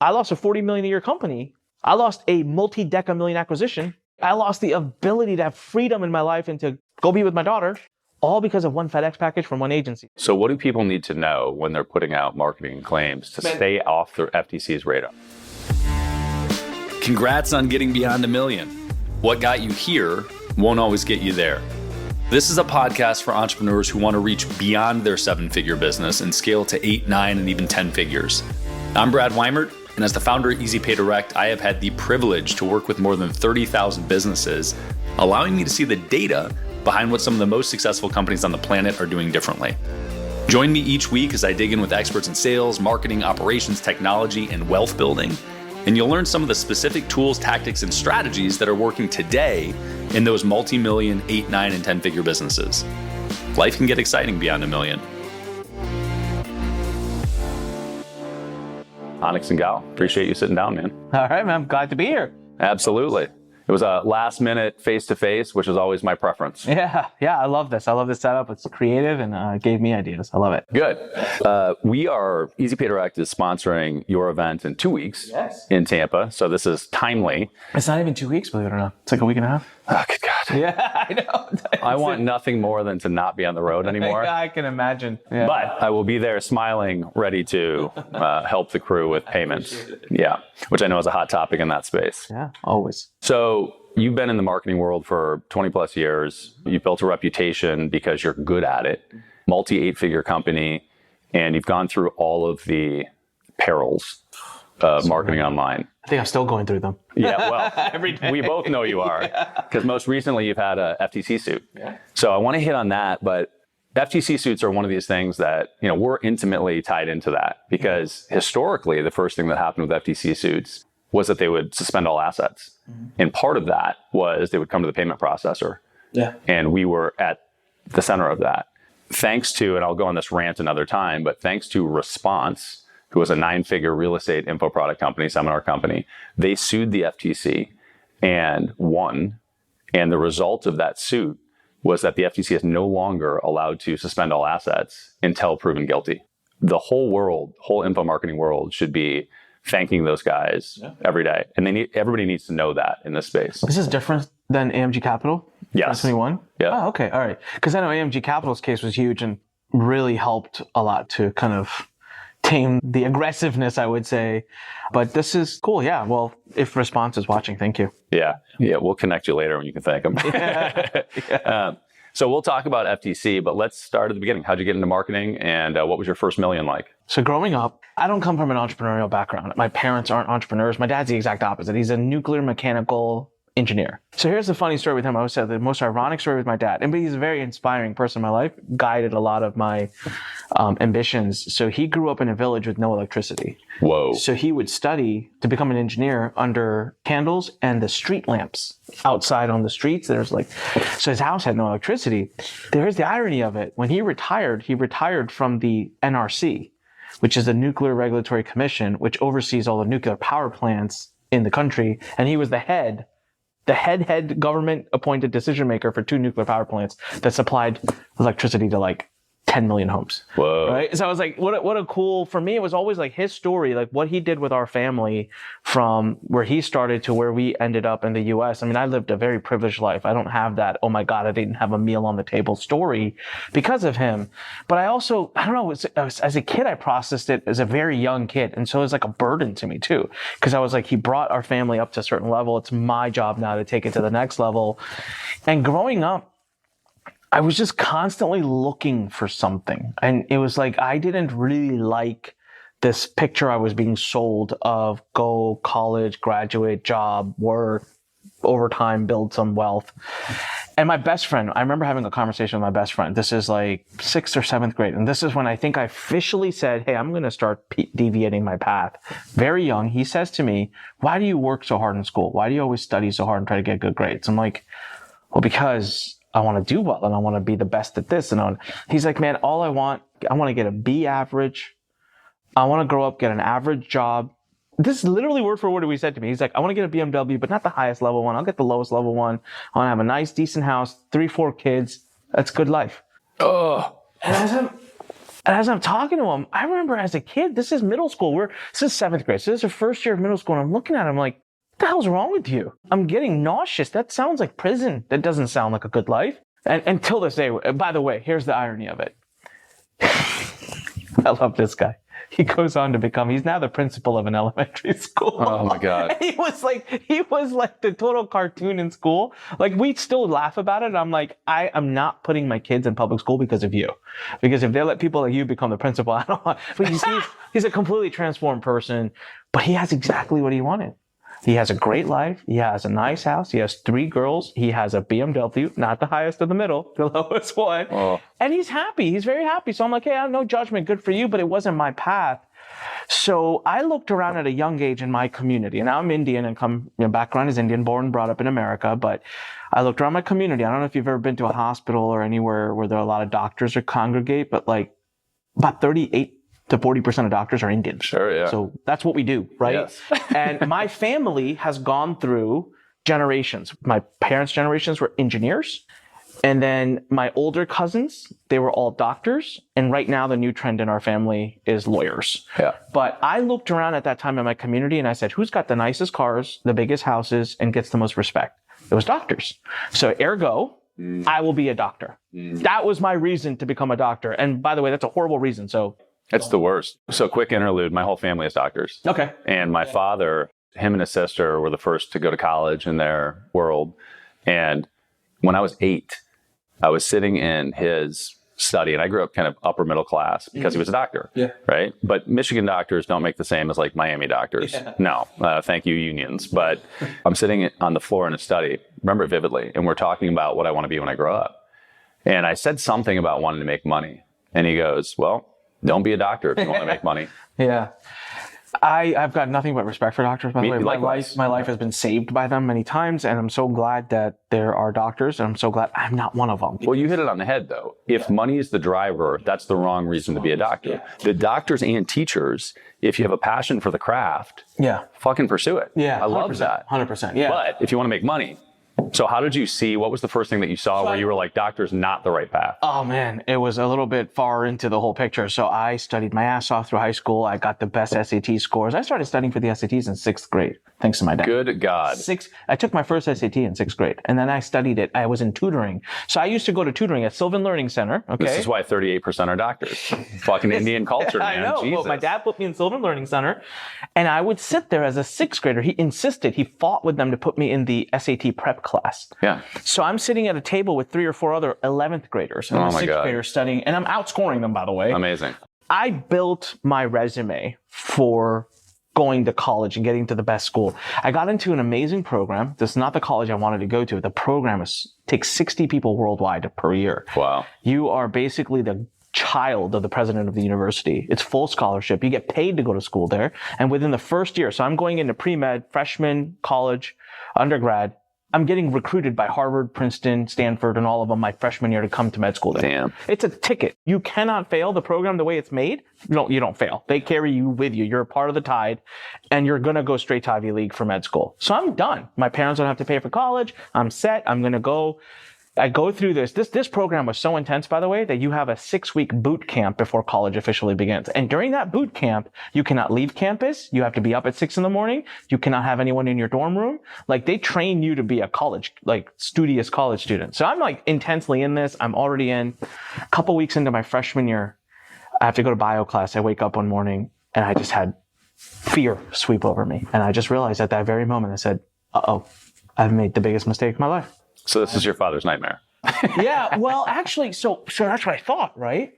I lost a $40 million a year company. I lost a multi-deca million acquisition. I lost the ability to have freedom in my life and to go be with my daughter, all because of one FedEx package from one agency. So what do people need to know when they're putting out marketing claims to stay off the FTC's radar? Congrats on getting beyond $1 million. What got you here won't always get you there. This is a podcast for entrepreneurs who want to reach beyond their 7-figure business and scale to 8, 9, and even 10 figures. I'm Brad Weimert, and as the founder of EasyPay Direct, I have had the privilege to work with more than 30,000 businesses, allowing me to see the data behind what some of the most successful companies on the planet are doing differently. Join me each week as I dig in with experts in sales, marketing, operations, technology, and wealth building, and you'll learn some of the specific tools, tactics, and strategies that are working today in those multi-million, 8, 9, and 10-figure businesses. Life can get exciting beyond $1 million. Anik Singal, appreciate you sitting down, man. All right, man. I'm glad to be here. Absolutely. It was a last minute face-to-face, which is always my preference. Yeah. I love this. I love this setup. It's creative and gave me ideas. I love it. Good. EasyPay Direct is sponsoring your event in 2 weeks in Tampa. So this is timely. It's not even 2 weeks, believe it or not. It's like a week and a half. Oh, good God. Yeah, I know. I want nothing more than to not be on the road anymore. I can imagine. Yeah. But I will be there smiling, ready to help the crew with payments. Yeah, which I know is a hot topic in that space. Yeah, always. So you've been in the marketing world for 20 plus years. You've built a reputation because you're good at it. Multi-8-figure company. And you've gone through all of the perils of marketing online. I think I'm still going through them. Yeah, well, every day. We both know you are. Because most recently you've had a FTC suit. Yeah. So I want to hit on that, but FTC suits are one of these things that, we're intimately tied into that because historically the first thing that happened with FTC suits was that they would suspend all assets. Mm-hmm. And part of that was they would come to the payment processor. Yeah. And we were at the center of that. Thanks to, and I'll go on this rant another time, but thanks to Response, who was a 9-figure real estate info product company, seminar company, they sued the FTC and won. And the result of that suit was that the FTC is no longer allowed to suspend all assets until proven guilty. The whole info marketing world should be thanking those guys every day. And everybody needs to know that in this space. This is different than AMG Capital? Yes. 2021? Yeah. Oh, okay. All right. Because I know AMG Capital's case was huge and really helped a lot to kind of tame the aggressiveness, I would say. But this is cool. Yeah. Well, if Response is watching, thank you. Yeah. We'll connect you later when you can thank them. So we'll talk about FTC, but let's start at the beginning. How'd you get into marketing and what was your first million like? So growing up, I don't come from an entrepreneurial background. My parents aren't entrepreneurs. My dad's the exact opposite. He's a nuclear mechanical engineer. So here's the funny story with him. I always said the most ironic story with my dad. And he's a very inspiring person in my life, guided a lot of my ambitions. So he grew up in a village with no electricity. Whoa. So he would study to become an engineer under candles and the street lamps outside on the streets. So his house had no electricity. There's the irony of it. When he retired from the NRC, which is the Nuclear Regulatory Commission, which oversees all the nuclear power plants in the country. And he was the head government appointed decision maker for 2 nuclear power plants that supplied electricity to 10 million homes. Whoa. Right? So I was like, what a cool, for me, it was always his story, what he did with our family from where he started to where we ended up in the US. I mean, I lived a very privileged life. I don't have that, oh my God, I didn't have a meal on the table story because of him. But I also, I don't know, as a kid, I processed it as a very young kid. And so it was a burden to me too. Because I was he brought our family up to a certain level. It's my job now to take it to the next level. And growing up, I was just constantly looking for something. And it was I didn't really like this picture I was being sold of go college, graduate, job, work, overtime, build some wealth. And my best friend, I remember having a conversation with my best friend. This is 6th or 7th grade. And this is when I think I officially said, hey, I'm going to start deviating my path. Very young. He says to me, why do you work so hard in school? Why do you always study so hard and try to get good grades? I'm like, well, because I want to do well and I want to be the best at this. And he's like, man, I want to get a B average. I want to grow up, get an average job. This is literally word for word what he said to me. He's like, I want to get a BMW, but not the highest level one. I'll get the lowest level one. I want to have a nice, decent house, 3, 4 kids. That's good life. Oh. And And as I'm talking to him, I remember as a kid, this is middle school. This is 7th grade. So this is the first year of middle school. And I'm looking at him like, what the hell's wrong with you? I'm getting nauseous. That sounds like prison. That doesn't sound like a good life. And until this day, by the way, here's the irony of it. I love this guy. He goes on to he's now the principal of an elementary school. Oh my God. He was like the total cartoon in school. Like, we still laugh about it. I'm like, I am not putting my kids in public school because of you. Because if they let people like you become the principal, I don't want, but he's a completely transformed person, but he has exactly what he wanted. He has a great life. He has a nice house. He has 3 girls. He has a BMW, not the highest of the middle, the lowest one. Oh. And he's happy. He's very happy. So I'm like, hey, I have no judgment. Good for you, but it wasn't my path. So I looked around at a young age in my community, and I'm Indian and background is Indian, born and brought up in America, but I looked around my community. I don't know if you've ever been to a hospital or anywhere where there are a lot of doctors or congregate, but like about 38 to 40% of doctors are Indian. Sure, yeah. So that's what we do, right? Yes. And my family has gone through generations. My parents' generations were engineers. And then my older cousins, they were all doctors. And right now the new trend in our family is lawyers. Yeah. But I looked around at that time in my community and I said, who's got the nicest cars, the biggest houses, and gets the most respect? It was doctors. So ergo, I will be a doctor. That was my reason to become a doctor. And by the way, that's a horrible reason. So it's the worst. So quick interlude. My whole family is doctors. Okay. And my father, him and his sister were the first to go to college in their world. And when I was 8, I was sitting in his study, and I grew up kind of upper middle class because he was a doctor. Yeah. Right. But Michigan doctors don't make the same as like Miami doctors. Yeah. No, thank you, unions. But I'm sitting on the floor in his study, remember it vividly. And we're talking about what I want to be when I grow up. And I said something about wanting to make money. And he goes, well, don't be a doctor if you want to make money. Yeah. I've got nothing but respect for doctors, by the way. My life has been saved by them many times, and I'm so glad that there are doctors, and I'm so glad I'm not one of them. Well, you hit it on the head, though. If money is the driver, that's the wrong reason to be a doctor. Yeah. The doctors and teachers, if you have a passion for the craft, fucking pursue it. Yeah, I love that. 100%. Yeah. But if you want to make money, so how did you see, what was the first thing that you saw where you were like, doctor's not the right path? Oh man, it was a little bit far into the whole picture. So I studied my ass off through high school. I got the best SAT scores. I started studying for the SATs in 6th grade, thanks to my dad. Good God. I took my first SAT in 6th grade, and then I studied it. I was in tutoring. So I used to go to tutoring at Sylvan Learning Center. Okay. This is why 38% are doctors. Fucking Indian culture, man. I know. Jesus. Well, my dad put me in Sylvan Learning Center, and I would sit there as a 6th grader. He insisted. He fought with them to put me in the SAT prep class. Yeah. So I'm sitting at a table with 3 or 4 other 11th graders and 6th graders studying, and I'm outscoring them, by the way. Amazing. I built my resume for going to college and getting to the best school. I got into an amazing program. This is not the college I wanted to go to. The program takes 60 people worldwide per year. Wow. You are basically the child of the president of the university. It's full scholarship. You get paid to go to school there. And within the first year, so I'm going into pre-med, freshman, college, undergrad, I'm getting recruited by Harvard, Princeton, Stanford, and all of them my freshman year to come to med school there. Damn. It's a ticket. You cannot fail the program the way it's made. You don't fail. They carry you with you. You're a part of the tide, and you're going to go straight to Ivy League for med school. So I'm done. My parents don't have to pay for college. I'm set. I'm going to go. I go through this. This program was so intense, by the way, that you have a 6-week boot camp before college officially begins. And during that boot camp, you cannot leave campus. You have to be up at 6 a.m. You cannot have anyone in your dorm room. Like, they train you to be a college, like, studious college student. So I'm like intensely in this. I'm already in. A couple weeks into my freshman year, I have to go to bio class. I wake up one morning and I just had fear sweep over me. And I just realized at that very moment, I said, uh-oh, I've made the biggest mistake of my life. So this is your father's nightmare. Yeah, well, actually, so that's what I thought, right?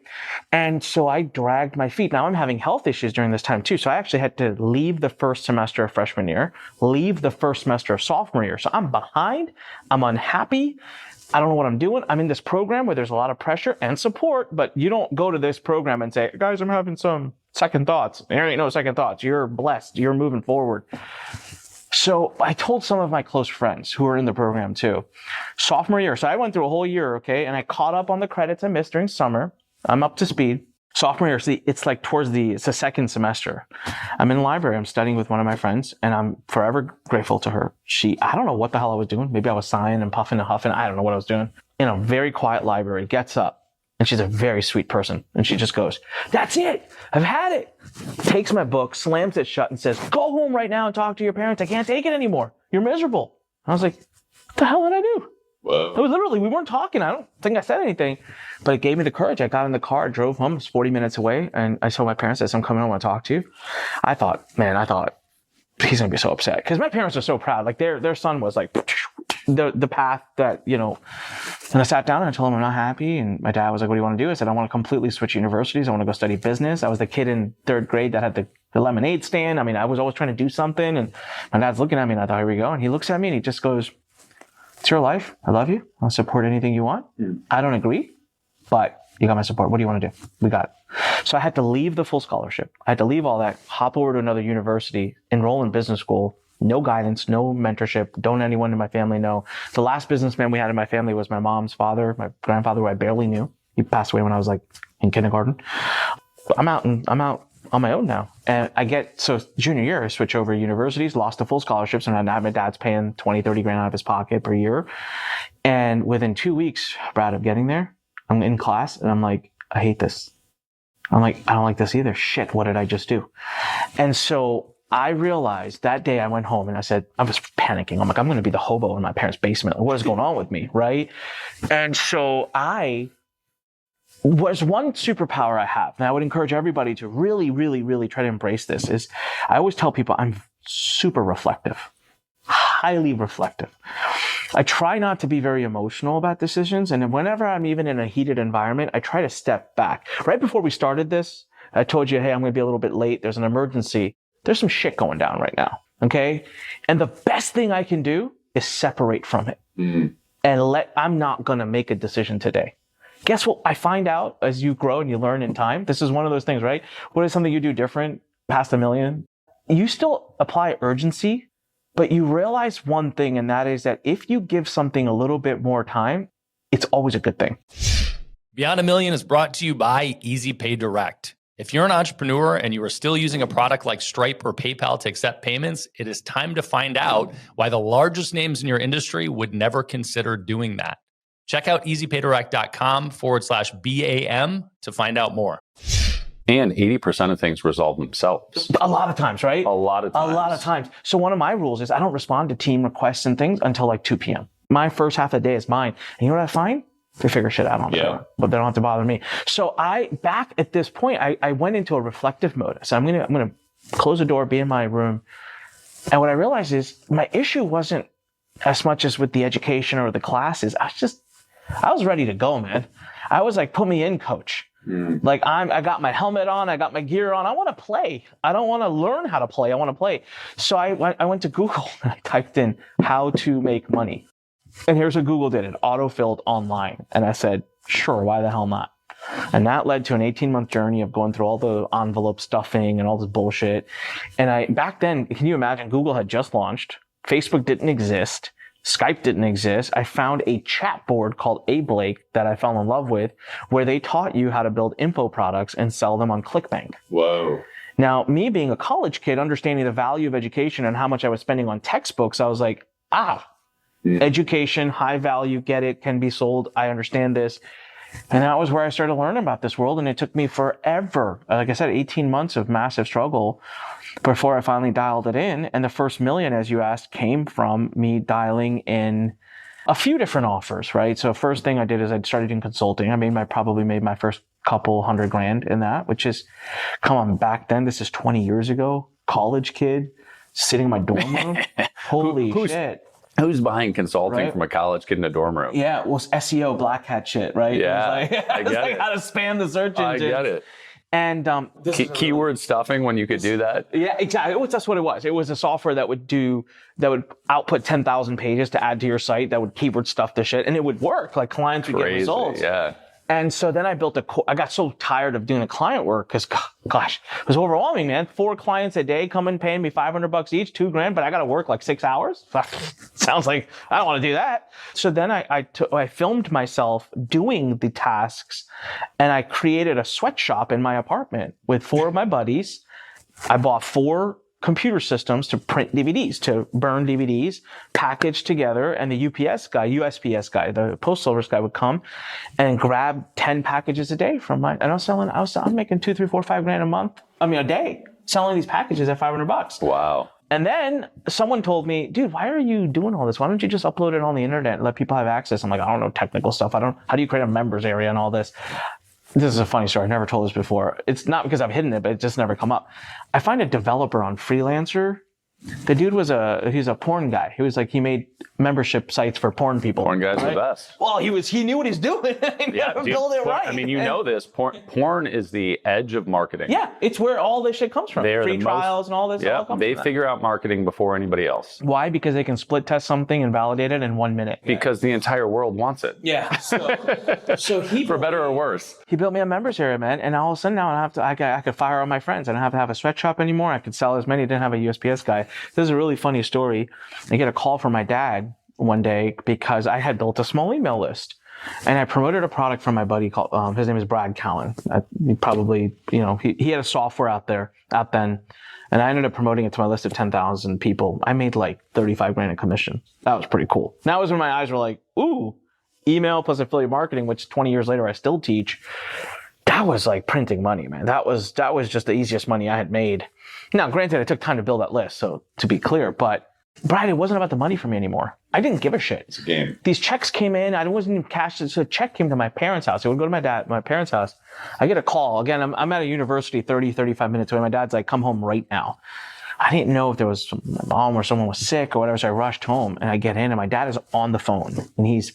And so I dragged my feet. Now I'm having health issues during this time too. So I actually had to leave the first semester of freshman year, leave the first semester of sophomore year. So I'm behind, I'm unhappy. I don't know what I'm doing. I'm in this program where there's a lot of pressure and support, but you don't go to this program and say, guys, I'm having some second thoughts. There ain't no second thoughts. You're blessed. You're moving forward. So I told some of my close friends who were in the program too. Sophomore year. So I went through a whole year, okay? And I caught up on the credits I missed during summer. I'm up to speed. Sophomore year, see, it's like it's the second semester. I'm in the library. I'm studying with one of my friends, and I'm forever grateful to her. I don't know what the hell I was doing. Maybe I was sighing and puffing and huffing. I don't know what I was doing. In a very quiet library, gets up And she's a very sweet person. And she just goes, "That's it. I've had it." Takes my book, slams it shut and says, "Go home right now and talk to your parents. I can't take it anymore. You're miserable." I was like, "What the hell did I do?" Whoa. It was literally, we weren't talking. I don't think I said anything, but it gave me the courage. I got in the car, drove home. It's 40 minutes away. And I told my parents, I said, "I'm coming home. I want to talk to you." I thought he's going to be so upset because my parents are so proud. Like their son was like the path that, you know, and I sat down and I told him I'm not happy. And my dad was like, "What do you want to do?" I said, "I want to completely switch universities. I want to go study business." I was the kid in 3rd grade that had the lemonade stand. I mean, I was always trying to do something. And my dad's looking at me and I thought, here we go. And he looks at me and he just goes, "It's your life. I love you. I'll support anything you want. I don't agree, but you got my support. What do you want to do? We got it." So I had to leave the full scholarship. I had to leave all that, hop over to another university, enroll in business school. No guidance, no mentorship. Don't anyone in my family know. The last businessman we had in my family was my mom's father, my grandfather, who I barely knew. He passed away when I was like in kindergarten. I'm out on my own now. And so junior year, I switch over universities, lost the full scholarships, and now my dad's paying 20, 30 grand out of his pocket per year. And within 2 weeks, Brad, of getting there, I'm in class and I'm like, I hate this. I'm like, I don't like this either. Shit, what did I just do? And so I realized that day I went home and I said, I was panicking. I'm like, I'm going to be the hobo in my parents' basement. What is going on with me, right? And so was one superpower I have, and I would encourage everybody to really, really, really try to embrace this, is I always tell people I'm super reflective, highly reflective. I try not to be very emotional about decisions, and whenever I'm even in a heated environment, I try to step back. Right before we started this, I told you, hey, I'm going to be a little bit late. There's an emergency. There's some shit going down right now, okay? And the best thing I can do is separate from it. And I'm not going to make a decision today. Guess what I find out as you grow and you learn in time? This is one of those things, right? What is something you do different past $1 million? You still apply urgency, but you realize one thing, and that is that if you give something a little bit more time, it's always a good thing. Beyond $1 Million is brought to you by Easy Pay Direct. If you're an entrepreneur and you are still using a product like Stripe or PayPal to accept payments, it is time to find out why the largest names in your industry would never consider doing that. Check out easypaydirect.com/BAM to find out more. And 80% of things resolve themselves. A lot of times, right? A lot of times. So one of my rules is I don't respond to team requests and things until like 2 p.m. My first half of the day is mine. And you know what I find? They figure shit out on their own, but they don't have to bother me. So back at this point, I went into a reflective mode. So I'm gonna close the door, be in my room. And what I realized is my issue wasn't as much as with the education or the classes. I was ready to go, man. I was like, put me in, coach. Like I got my helmet on, I got my gear on. I want to play. I don't want to learn how to play. I want to play. So I went to Google and I typed in how to make money. And here's what Google did. It autofilled online. And I said, sure, why the hell not? And that led to an 18-month journey of going through all the envelope stuffing and all this bullshit. And back then, can you imagine, Google had just launched. Facebook didn't exist. Skype didn't exist. I found a chat board called Blake that I fell in love with, where they taught you how to build info products and sell them on ClickBank. Whoa. Now, me being a college kid, understanding the value of education and how much I was spending on textbooks, I was like, education, high value, get it, can be sold. I understand this. And that was where I started learning about this world. And it took me forever, like I said, 18 months of massive struggle before I finally dialed it in. And the first $1 million, as you asked, came from me dialing in a few different offers, right? So first thing I did is I started doing consulting. Probably made my first couple $100,000 in that, which is, come on, back then, this is 20 years ago, college kid, sitting in my dorm room. Holy shit. Who's buying consulting from a college kid in a dorm room? Yeah, it was SEO black hat shit, right? Yeah, it was like how to spam the search engine. I get it. And keyword stuffing when you could do that. Yeah, exactly. That's what it was. It was a software that would output 10,000 pages to add to your site that would keyword stuff the shit, and it would work. Like clients would get results. Yeah. And so then I got so tired of doing the client work because, gosh, it was overwhelming, man. 4 clients a day come in paying me $500 each, $2,000, but I got to work like 6 hours. Sounds like I don't want to do that. So then I filmed myself doing the tasks, and I created a sweatshop in my apartment with 4 of my buddies. I bought 4 computer systems to print DVDs, to burn DVDs, packaged together. And the USPS guy, the postal service guy would come and grab 10 packages a day from my, and I'm making $2, $3, $4, $5 grand a day, selling these packages at $500. Wow. And then someone told me, dude, why are you doing all this? Why don't you just upload it on the internet and let people have access? I'm like, I don't know technical stuff. How do you create a members area and all this? This is a funny story. I've never told this before. It's not because I've hidden it, but it just never come up. I find a developer on Freelancer. The dude he's a porn guy. He made membership sites for porn people. Porn guys are the best. Well, he knew what he's doing. Build it right. I mean, you know this. Porn is the edge of marketing. Yeah, it's where all this shit comes from. Free trials and all this. Yeah, they figure out marketing before anybody else. Why? Because they can split test something and validate it in 1 minute. Because the entire world wants it. Yeah. So he for better or worse. He built me a members area, man, and all of a sudden now I could fire all my friends. I don't have to have a sweatshop anymore. I could sell as many. I didn't have a USPS guy. This is a really funny story. I get a call from my dad one day because I had built a small email list, and I promoted a product from my buddy called his name is Brad Callen. He probably, he had a software out then, and I ended up promoting it to my list of 10,000 people. I made like $35 grand in commission. That was pretty cool. That was when my eyes were like, ooh, email plus affiliate marketing, which 20 years later I still teach. That was like printing money, man. That was just the easiest money I had made. Now, granted, it took time to build that list, so to be clear, but Brad, it wasn't about the money for me anymore. I didn't give a shit. It's a game. These checks came in. I wasn't even cashed. So a check came to my parents' house. It would go to my parents' house. I get a call. Again, I'm at a university 30, 35 minutes away. My dad's like, come home right now. I didn't know if there was my mom or someone was sick or whatever, so I rushed home, and I get in, and my dad is on the phone, and he's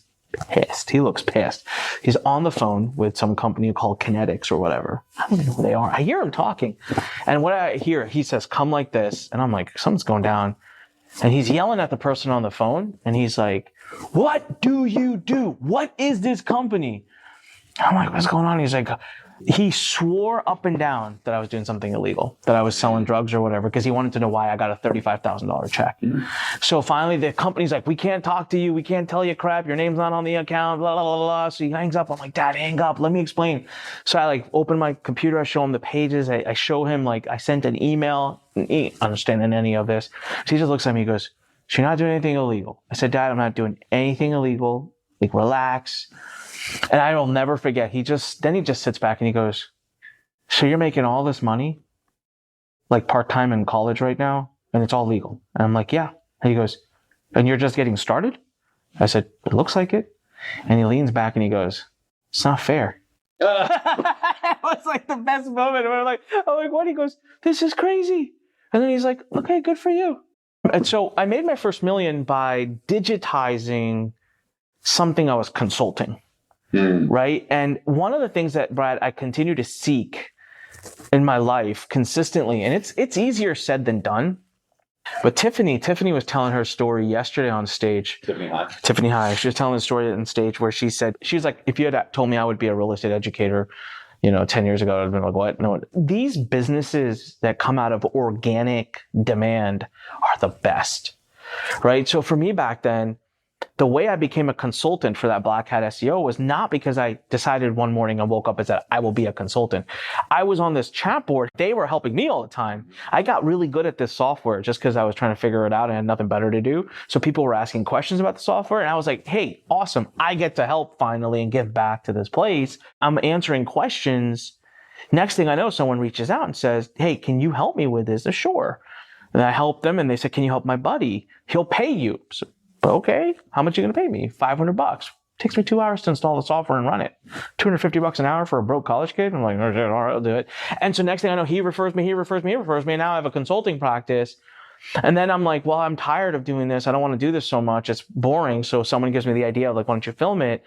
pissed. He looks pissed. He's on the phone with some company called Kinetics or whatever. I don't even know who they are. I hear him talking. And what I hear, he says, come like this. And I'm like, something's going down. And he's yelling at the person on the phone. And he's like, what do you do? What is this company? I'm like, what's going on? He's like, he swore up and down that I was doing something illegal, that I was selling drugs or whatever, because he wanted to know why I got a $35,000 check. So finally, the company's like, we can't talk to you. We can't tell you crap. Your name's not on the account, blah, blah, blah, blah. So he hangs up. I'm like, Dad, hang up. Let me explain. So I open my computer. I show him the pages. I show him, I sent an email, understanding any of this. So he just looks at me. He goes, so you're not doing anything illegal. I said, Dad, I'm not doing anything illegal. Relax. And I will never forget. He just sits back and he goes, so you're making all this money, part-time in college right now, and it's all legal? And I'm like, yeah. And he goes, and you're just getting started? I said, it looks like it. And he leans back and he goes, it's not fair. It was the best moment. I'm like, what? He goes, this is crazy. And then he's like, okay, good for you. And so I made my first million by digitizing something I was consulting. Right. And one of the things that, Brad, I continue to seek in my life consistently, and it's easier said than done. But Tiffany was telling her story yesterday on stage. Tiffany High. She was telling the story on stage where she was like, if you had told me I would be a real estate educator, 10 years ago, I'd have been like, what? No. These businesses that come out of organic demand are the best. Right. So for me back then, the way I became a consultant for that Black Hat SEO was not because I decided one morning and woke up and said, I will be a consultant. I was on this chat board. They were helping me all the time. I got really good at this software just because I was trying to figure it out and had nothing better to do. So people were asking questions about the software. And I was like, hey, awesome. I get to help finally and give back to this place. I'm answering questions. Next thing I know, someone reaches out and says, hey, can you help me with this? Sure. And I helped them. And they said, can you help my buddy? He'll pay you. So, okay, how much are you going to pay me? $500. Takes me 2 hours to install the software and run it. $250 an hour for a broke college kid? I'm like, all right, I'll do it. And so next thing I know, he refers me. And now I have a consulting practice. And then I'm like, well, I'm tired of doing this. I don't want to do this so much. It's boring. So someone gives me the idea of why don't you film it?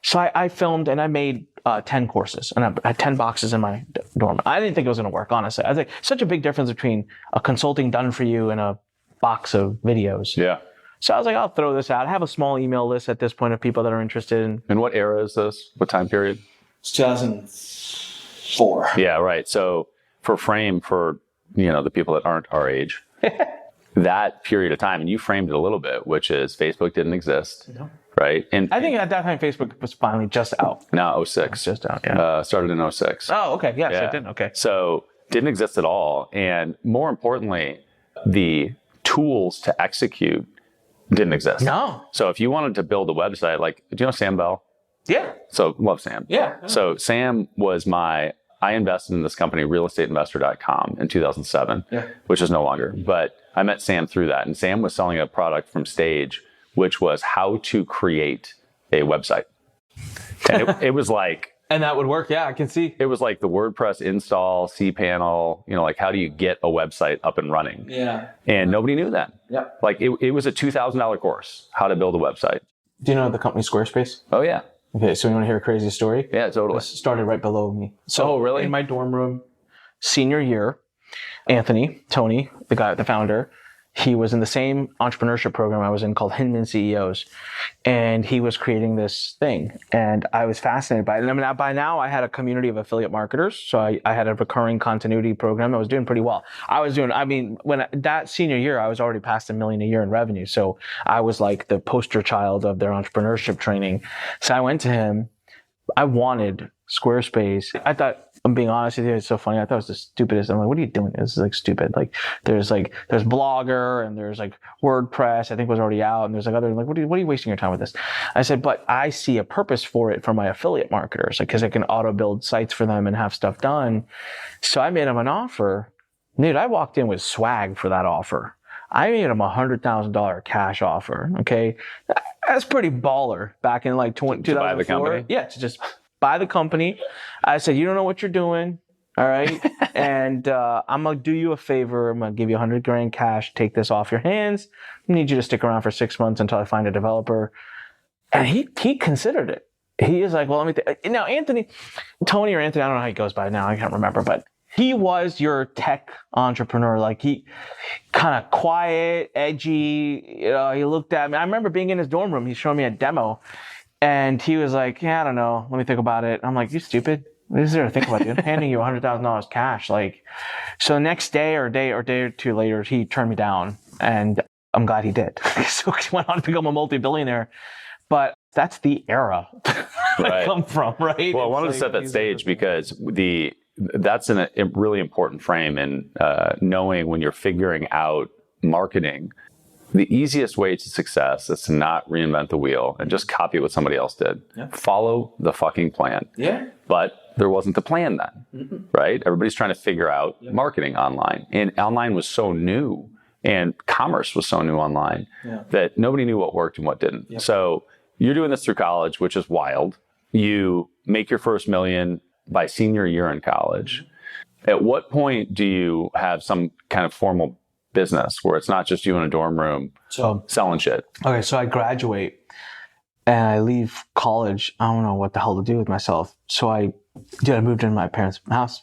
So I filmed and I made 10 courses, and I had 10 boxes in my dorm. I didn't think it was going to work, honestly. I was like, such a big difference between a consulting done for you and a box of videos. Yeah. So I was like, I'll throw this out. I have a small email list at this point of people that are interested in. And what era is this? What time period? It's 2004. Yeah, right. So for the people that aren't our age, that period of time, and you framed it a little bit, which is Facebook didn't exist, right? And I think at that time, Facebook was finally just out. No, 06. Just out, yeah. Started in 06. Oh, okay. Yes, yeah. it didn't. Okay. So didn't exist at all. And more importantly, the tools to execute didn't exist. No. So if you wanted to build a website, like, do you know Sam Bell? Yeah. So love Sam. Yeah. So Sam was I invested in this company, realestateinvestor.com in 2007, which is no longer, but I met Sam through that. And Sam was selling a product from Stage, which was how to create a website. And it was like, and that would work. Yeah, I can see. it was like the WordPress install, cPanel, like how do you get a website up and running? Yeah. And nobody knew that. Yeah. Like it was a $2,000 course, how to build a website. Do you know the company Squarespace? Oh yeah. Okay, so you want to hear a crazy story? Yeah, totally. This started right below me. So really? In my dorm room, senior year, Tony, the founder, he was in the same entrepreneurship program I was in called Hinman CEOs. And he was creating this thing. And I was fascinated by it. And I mean, by now I had a community of affiliate marketers. So I had a recurring continuity program. I was doing pretty well. When that senior year, I was already past $1 million a year in revenue. So I was like the poster child of their entrepreneurship training. So I went to him. I wanted Squarespace. I thought, I'm being honest with you, it's so funny. I thought it was the stupidest. I'm like, what are you doing? This is like stupid. There's Blogger and there's like WordPress, I think was already out. And there's like other, like, what are you wasting your time with this? I said, but I see a purpose for it for my affiliate marketers, like, cause I can auto build sites for them and have stuff done. So I made him an offer. Dude, I walked in with swag for that offer. I made him $100,000 cash offer. Okay. That's pretty baller back in like 2004. To buy the company? Yeah. To just buy the company. I said, you don't know what you're doing. All right. And I'm going to do you a favor. I'm going to give you $100,000 cash. Take this off your hands. I need you to stick around for 6 months until I find a developer. And he considered it. He is like, well, let me now, Tony or Anthony, I don't know how he goes by now. I can't remember, but he was your tech entrepreneur. Like, he kind of quiet, edgy. He looked at me. I remember being in his dorm room. He showed me a demo. And he was like, yeah, I don't know. Let me think about it. I'm like, you stupid. What is there to think about, dude? I'm handing you $100,000 cash. Like, so the next day or day or two later, he turned me down. And I'm glad he did. So he went on to become a multi-billionaire. But that's the era I come from, right? Well, I wanted to set that stage because that's a really important frame in knowing when you're figuring out marketing. The easiest way to success is to not reinvent the wheel and just copy what somebody else did. Yeah. Follow the fucking plan. Yeah. But there wasn't a plan then, right? Everybody's trying to figure out marketing online. And online was so new and commerce was so new online that nobody knew what worked and what didn't. Yep. So you're doing this through college, which is wild. You make your first $1 million by senior year in college. At what point do you have some kind of formal business where it's not just you in a dorm room selling shit? Okay, so I graduate and I leave college. I don't know what the hell to do with myself. So I moved into my parents' house.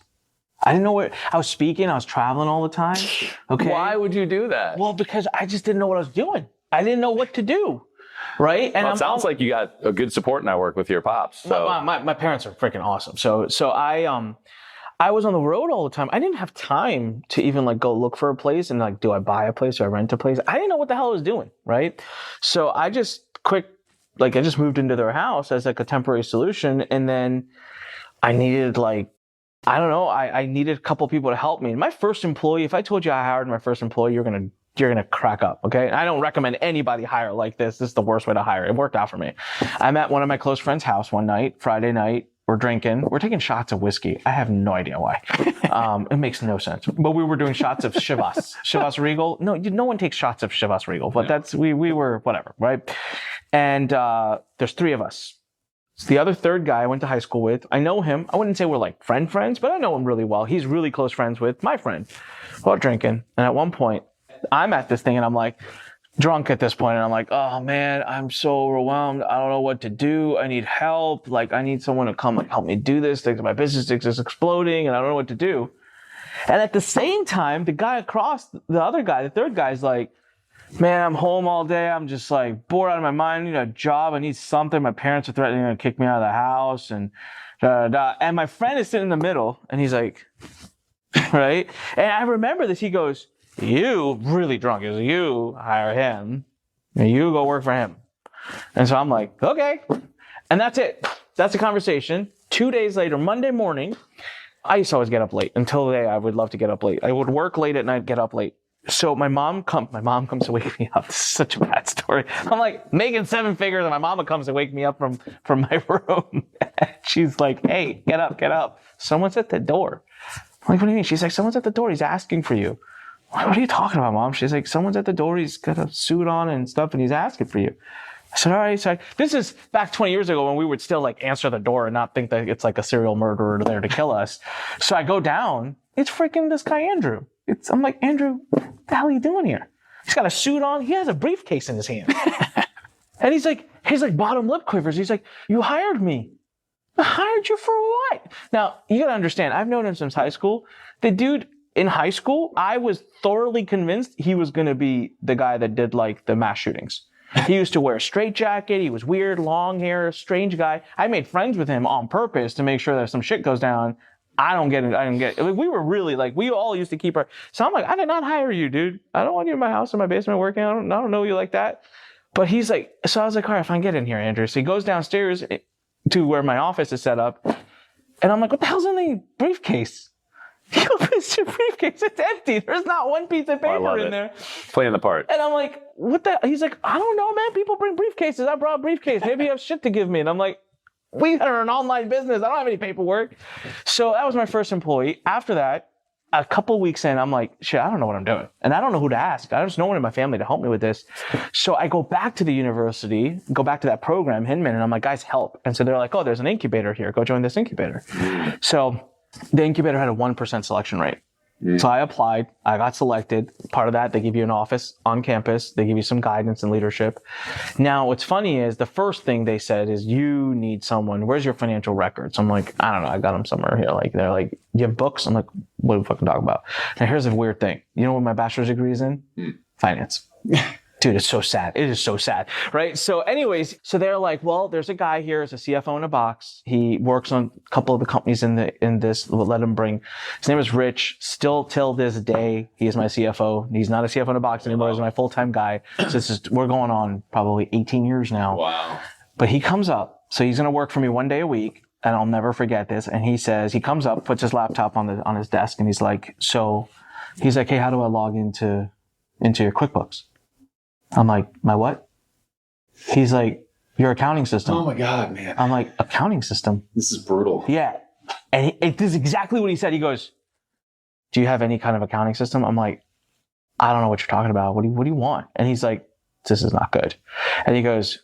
I didn't know where I was speaking. I was traveling all the time. Okay. Why would you do that? Well, because I just didn't know what I was doing. I didn't know what to do. Right. And it sounds like you got a good support network with your pops. So my parents are freaking awesome. So I was on the road all the time. I didn't have time to even like go look for a place and like, do I buy a place or I rent a place? I didn't know what the hell I was doing. Right. So I just moved into their house as like a temporary solution. And then I needed I needed a couple people to help me. And my first employee, if I told you I hired my first employee, you're going to crack up. Okay. I don't recommend anybody hire like this. This is the worst way to hire. It worked out for me. I'm at one of my close friends' house one night, Friday night. We're drinking. We're taking shots of whiskey. I have no idea why. It makes no sense. But we were doing shots of Chivas Regal. No one takes shots of Chivas Regal, but we were whatever, right? And there's 3 of us. It's the other third guy I went to high school with. I know him. I wouldn't say we're like friends, but I know him really well. He's really close friends with my friend. We're drinking. And at one point, I'm at this thing and I'm like, drunk at this point, and I'm like, oh man, I'm so overwhelmed. I don't know what to do. I need help. Like, I need someone to come like help me do this. My business is exploding and I don't know what to do. And at the same time, the guy across, the third guy's like, man, I'm home all day. I'm just like bored out of my mind. I need a job. I need something. My parents are threatening to kick me out of the house and da, da, da. And my friend is sitting in the middle and he's like, right? And I remember this. He goes, you really drunk is you hire him and you go work for him. And so I'm like, okay. And that's it. That's the conversation. 2 days later, Monday morning, I used to always get up late. Until today, I would love to get up late. I would work late at night, get up late. So my mom comes to wake me up. This is such a bad story. I'm like making 7 figures, and my mama comes to wake me up from my room. She's like, "Hey, get up. Someone's at the door." I'm like, "What do you mean?" She's like, "Someone's at the door. He's asking for you." I'm like, "What are you talking about, Mom?" She's like, "Someone's at the door. He's got a suit on and stuff, and he's asking for you." I said, "All right." So this is back 20 years ago when we would still like answer the door and not think that it's like a serial murderer there to kill us. So I go down. It's freaking this guy, Andrew. I'm like, "Andrew, what the hell are you doing here?" He's got a suit on. He has a briefcase in his hand. And he's like, his like bottom lip quivers. He's like, "You hired me." "I hired you for what?" Now, you got to understand, I've known him since high school. The dude in high school, I was thoroughly convinced he was going to be the guy that did like the mass shootings. He used to wear a straitjacket. He was weird, long hair, strange guy. I made friends with him on purpose to make sure that if some shit goes down, I don't get it. Like, we were really like, we all used to keep our, so I'm like, "I did not hire you, dude. I don't want you in my house, in my basement working. I don't know you like that." But he's like, so I was like, "All right, fine, get in here, Andrew." So he goes downstairs to where my office is set up. And I'm like, "What the hell's in the briefcase?" He opens your briefcase. It's empty. There's not one piece of paper in there. Playing the part. And I'm like, "What the?" He's like, "I don't know, man. People bring briefcases. I brought a briefcase. Maybe you have shit to give me." And I'm like, "We are an online business. I don't have any paperwork." So that was my first employee. After that, a couple weeks in, I'm like, "Shit, I don't know what I'm doing. And I don't know who to ask. There's no one in my family to help me with this." So I go back to the university, go back to that program, Hinman, and I'm like, "Guys, help." And so they're like, "Oh, there's an incubator here. Go join this incubator." So the incubator had a 1% selection rate. So I applied, I got selected. Part of that, they give you an office on campus. They give you some guidance and leadership. Now, what's funny is the first thing they said is, "You need someone. Where's your financial records?" I'm like, "I don't know. I got them somewhere here." Like, they're like, "You have books?" I'm like, "What are we fucking talking about?" Now, here's a weird thing. You know what my bachelor's degree is in? Finance. Dude, it's so sad. It is so sad, right? So anyways, so they're like, "Well, there's a guy here, as a CFO in a box. He works on a couple of the companies in this. We'll let him bring." His name is Rich. Still till this day, he is my CFO. He's not a CFO in a box anymore. He's my full-time guy. So we're going on probably 18 years now. Wow. But he comes up. So he's going to work for me 1 day a week. And I'll never forget this. And he says, he comes up, puts his laptop on his desk, and he's like, "Hey, how do I log into your QuickBooks?" I'm like, "My what?" He's like, "Your accounting system." Oh my God, man. I'm like, "Accounting system?" This is brutal. Yeah. And this is exactly what he said. He goes, "Do you have any kind of accounting system?" I'm like, "I don't know what you're talking about. What do you want?" And he's like, "This is not good." And he goes,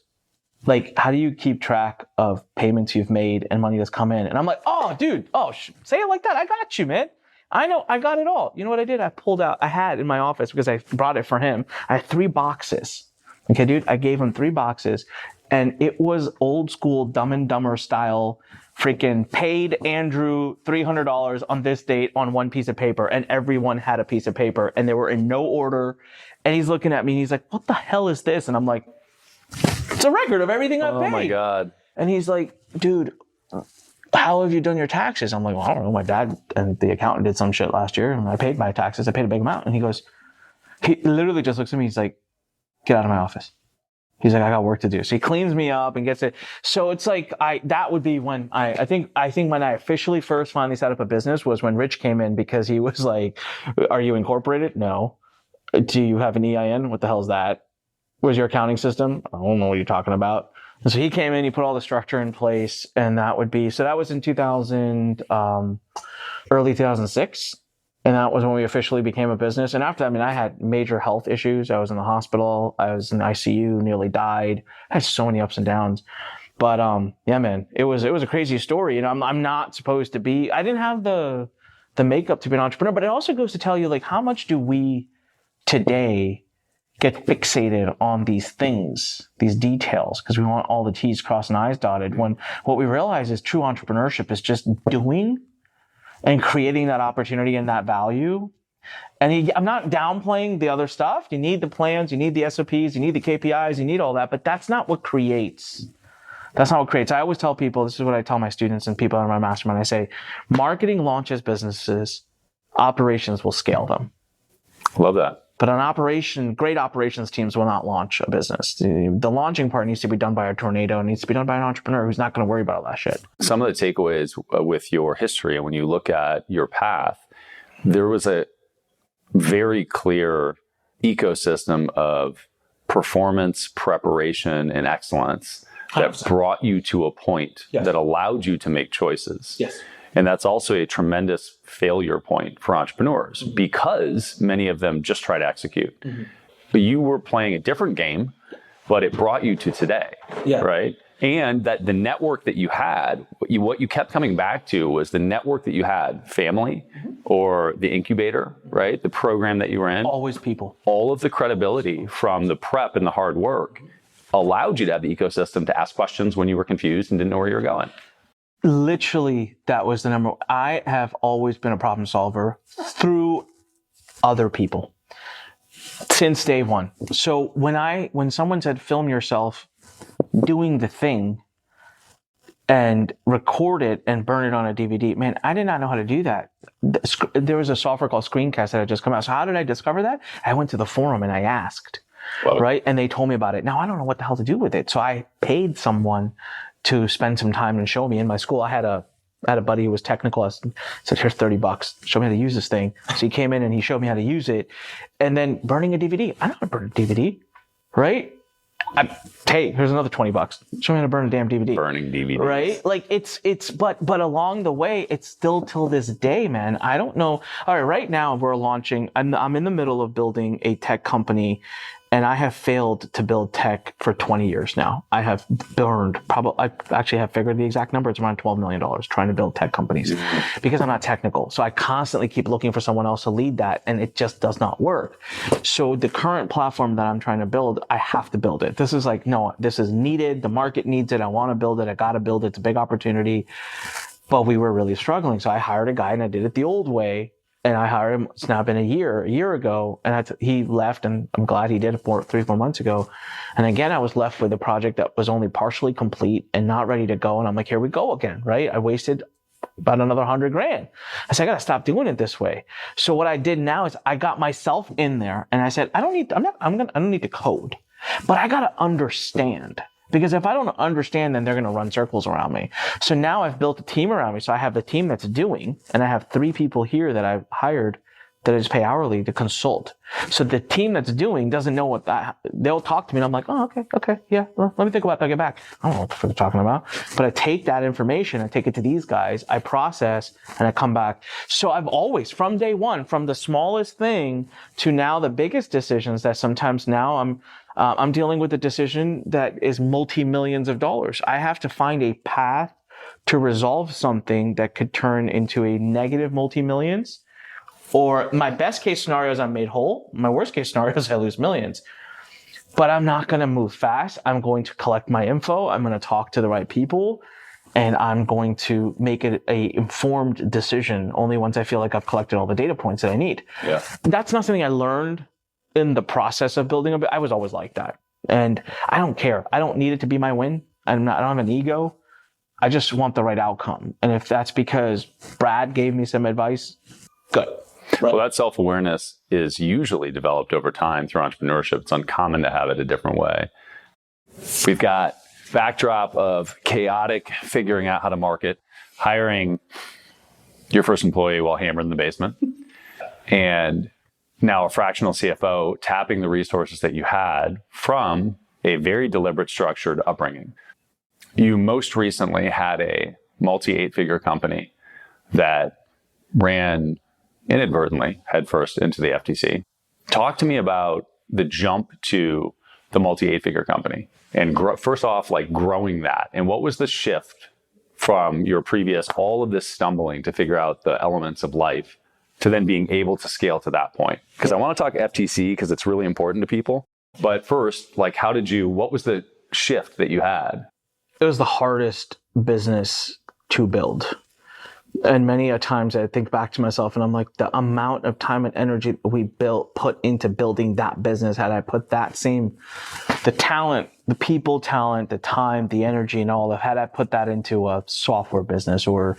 like, "How do you keep track of payments you've made and money that's come in?" And I'm like, "Oh, dude. Oh, say it like that. I got you, man. I know, I got it all." You know what I did? I had in my office, because I brought it for him, I had 3 boxes. Okay, dude, I gave him 3 boxes, and it was old school Dumb and Dumber style, freaking paid Andrew $300 on this date on one piece of paper, and everyone had a piece of paper, and they were in no order. And he's looking at me, and he's like, "What the hell is this?" And I'm like, "It's a record of everything I've paid." Oh my God. And he's like, "Dude, how have you done your taxes?" I'm like, "Well, I don't know. My dad and the accountant did some shit last year, and I paid my taxes. I paid a big amount." And he literally just looks at me. He's like, "Get out of my office." He's like, "I got work to do." So he cleans me up and gets it. So it's like, that would be when I think when I officially first finally set up a business was when Rich came in, because he was like, "Are you incorporated?" "No." "Do you have an EIN?" "What the hell is that?" "Was your accounting system?" "I don't know what you're talking about." And so he came in, he put all the structure in place, and that was in 2000, early 2006. And that was when we officially became a business. And after that, I mean, I had major health issues. I was in the hospital. I was in the ICU, nearly died. I had so many ups and downs. But yeah, man, it was a crazy story. And I'm not supposed to be, I didn't have the makeup to be an entrepreneur, but it also goes to tell you, like, how much do we today get fixated on these things, these details, because we want all the T's crossed and I's dotted, when what we realize is true entrepreneurship is just doing and creating that opportunity and that value. And I'm not downplaying the other stuff. You need the plans, you need the SOPs, you need the KPIs, you need all that, but that's not what creates. That's not what creates. I always tell people, this is what I tell my students and people in my mastermind. I say, marketing launches businesses, operations will scale them. Love that. But great operations teams will not launch a business. The launching part needs to be done by a tornado. It needs to be done by an entrepreneur who's not going to worry about all that shit. Some of the takeaways with your history, and when you look at your path, there was a very clear ecosystem of performance, preparation, and excellence that 100%. brought you to a point Yes. that allowed you to make choices. Yes. And that's also a tremendous failure point for entrepreneurs because many of them just try to execute. But you were playing a different game, but it brought you to today, right? And that the network that you had, what you kept coming back to was the network that you had, family or the incubator, right? The program that you were in. Always people. All of the credibility from the prep and the hard work allowed you to have the ecosystem to ask questions when you were confused and didn't know where you were going. Literally, that was the number. I have always been a problem solver through other people since day one. So when someone said, film yourself doing the thing and record it and burn it on a DVD, man, I did not know how to do that. There was a software called Screencast that had just come out. So how did I discover that? I went to the forum and I asked, right? And they told me about it. Now I don't know what the hell to do with it. So I paid someone to spend some time and show me. In my school, I had a buddy who was technical. I said, here's $30. Show me how to use this thing. So he came in and he showed me how to use it. And then burning a DVD. I know how to burn a DVD, right? Hey, here's another $20. Show me how to burn a damn DVD. Burning DVDs. Right? Like but along the way, it's still till this day, man. I don't know. All right now we're launching, I'm in the middle of building a tech company. And I have failed to build tech for 20 years now. I have burned I actually have figured the exact number. It's around $12 million trying to build tech companies because I'm not technical. So I constantly keep looking for someone else to lead that and it just does not work. So the current platform that I'm trying to build, I have to build it. This is like, no, this is needed. The market needs it. I want to build it. I got to build it. It's a big opportunity. But we were really struggling. So I hired a guy and I did it the old way. And I hired him, it's now been a year ago, and he left, and I'm glad he did it 3-4 months ago. And again, I was left with a project that was only partially complete and not ready to go. And I'm like, here we go again, right? I wasted about another $100,000. I said, I got to stop doing it this way. So what I did now is I got myself in there and I said, I don't need to code, but I got to understand. Because if I don't understand, then they're going to run circles around me. So now I've built a team around me. So I have the team that's doing, and I have 3 people here that I've hired that I just pay hourly to consult. So the team that's doing doesn't know they'll talk to me and I'm like, oh, okay, yeah, well, let me think about that, get back. I don't know what they're talking about. But I take that information, I take it to these guys, I process, and I come back. So I've always, from day one, from the smallest thing to now the biggest decisions that sometimes now I'm dealing with a decision that is multi-millions of dollars. I have to find a path to resolve something that could turn into a negative multi-millions. Or my best case scenario is I'm made whole. My worst case scenario is I lose millions. But I'm not going to move fast. I'm going to collect my info. I'm going to talk to the right people. And I'm going to make it a informed decision only once I feel like I've collected all the data points that I need. Yeah. That's not something I learned in the process of building a bit. I was always like that. And I don't care. I don't need it to be my win. I don't have an ego. I just want the right outcome. And if that's because Brad gave me some advice, good. Right. Well, that self-awareness is usually developed over time through entrepreneurship. It's uncommon to have it a different way. We've got backdrop of chaotic figuring out how to market, hiring your first employee while hammered in the basement, and now a fractional CFO tapping the resources that you had from a very deliberate, structured upbringing. You most recently had a multi-8-figure company that ran inadvertently headfirst into the FTC. Talk to me about the jump to the multi-8-figure company and first off, like growing that. And what was the shift from your previous, all of this stumbling to figure out the elements of life to then being able to scale to that point? Because I want to talk FTC because it's really important to people. But first, like what was the shift that you had? It was the hardest business to build. And many a times I think back to myself and I'm like, the amount of time and energy we put into building that business, had I put the talent, the people talent, the time, the energy and all had I put that into a software business or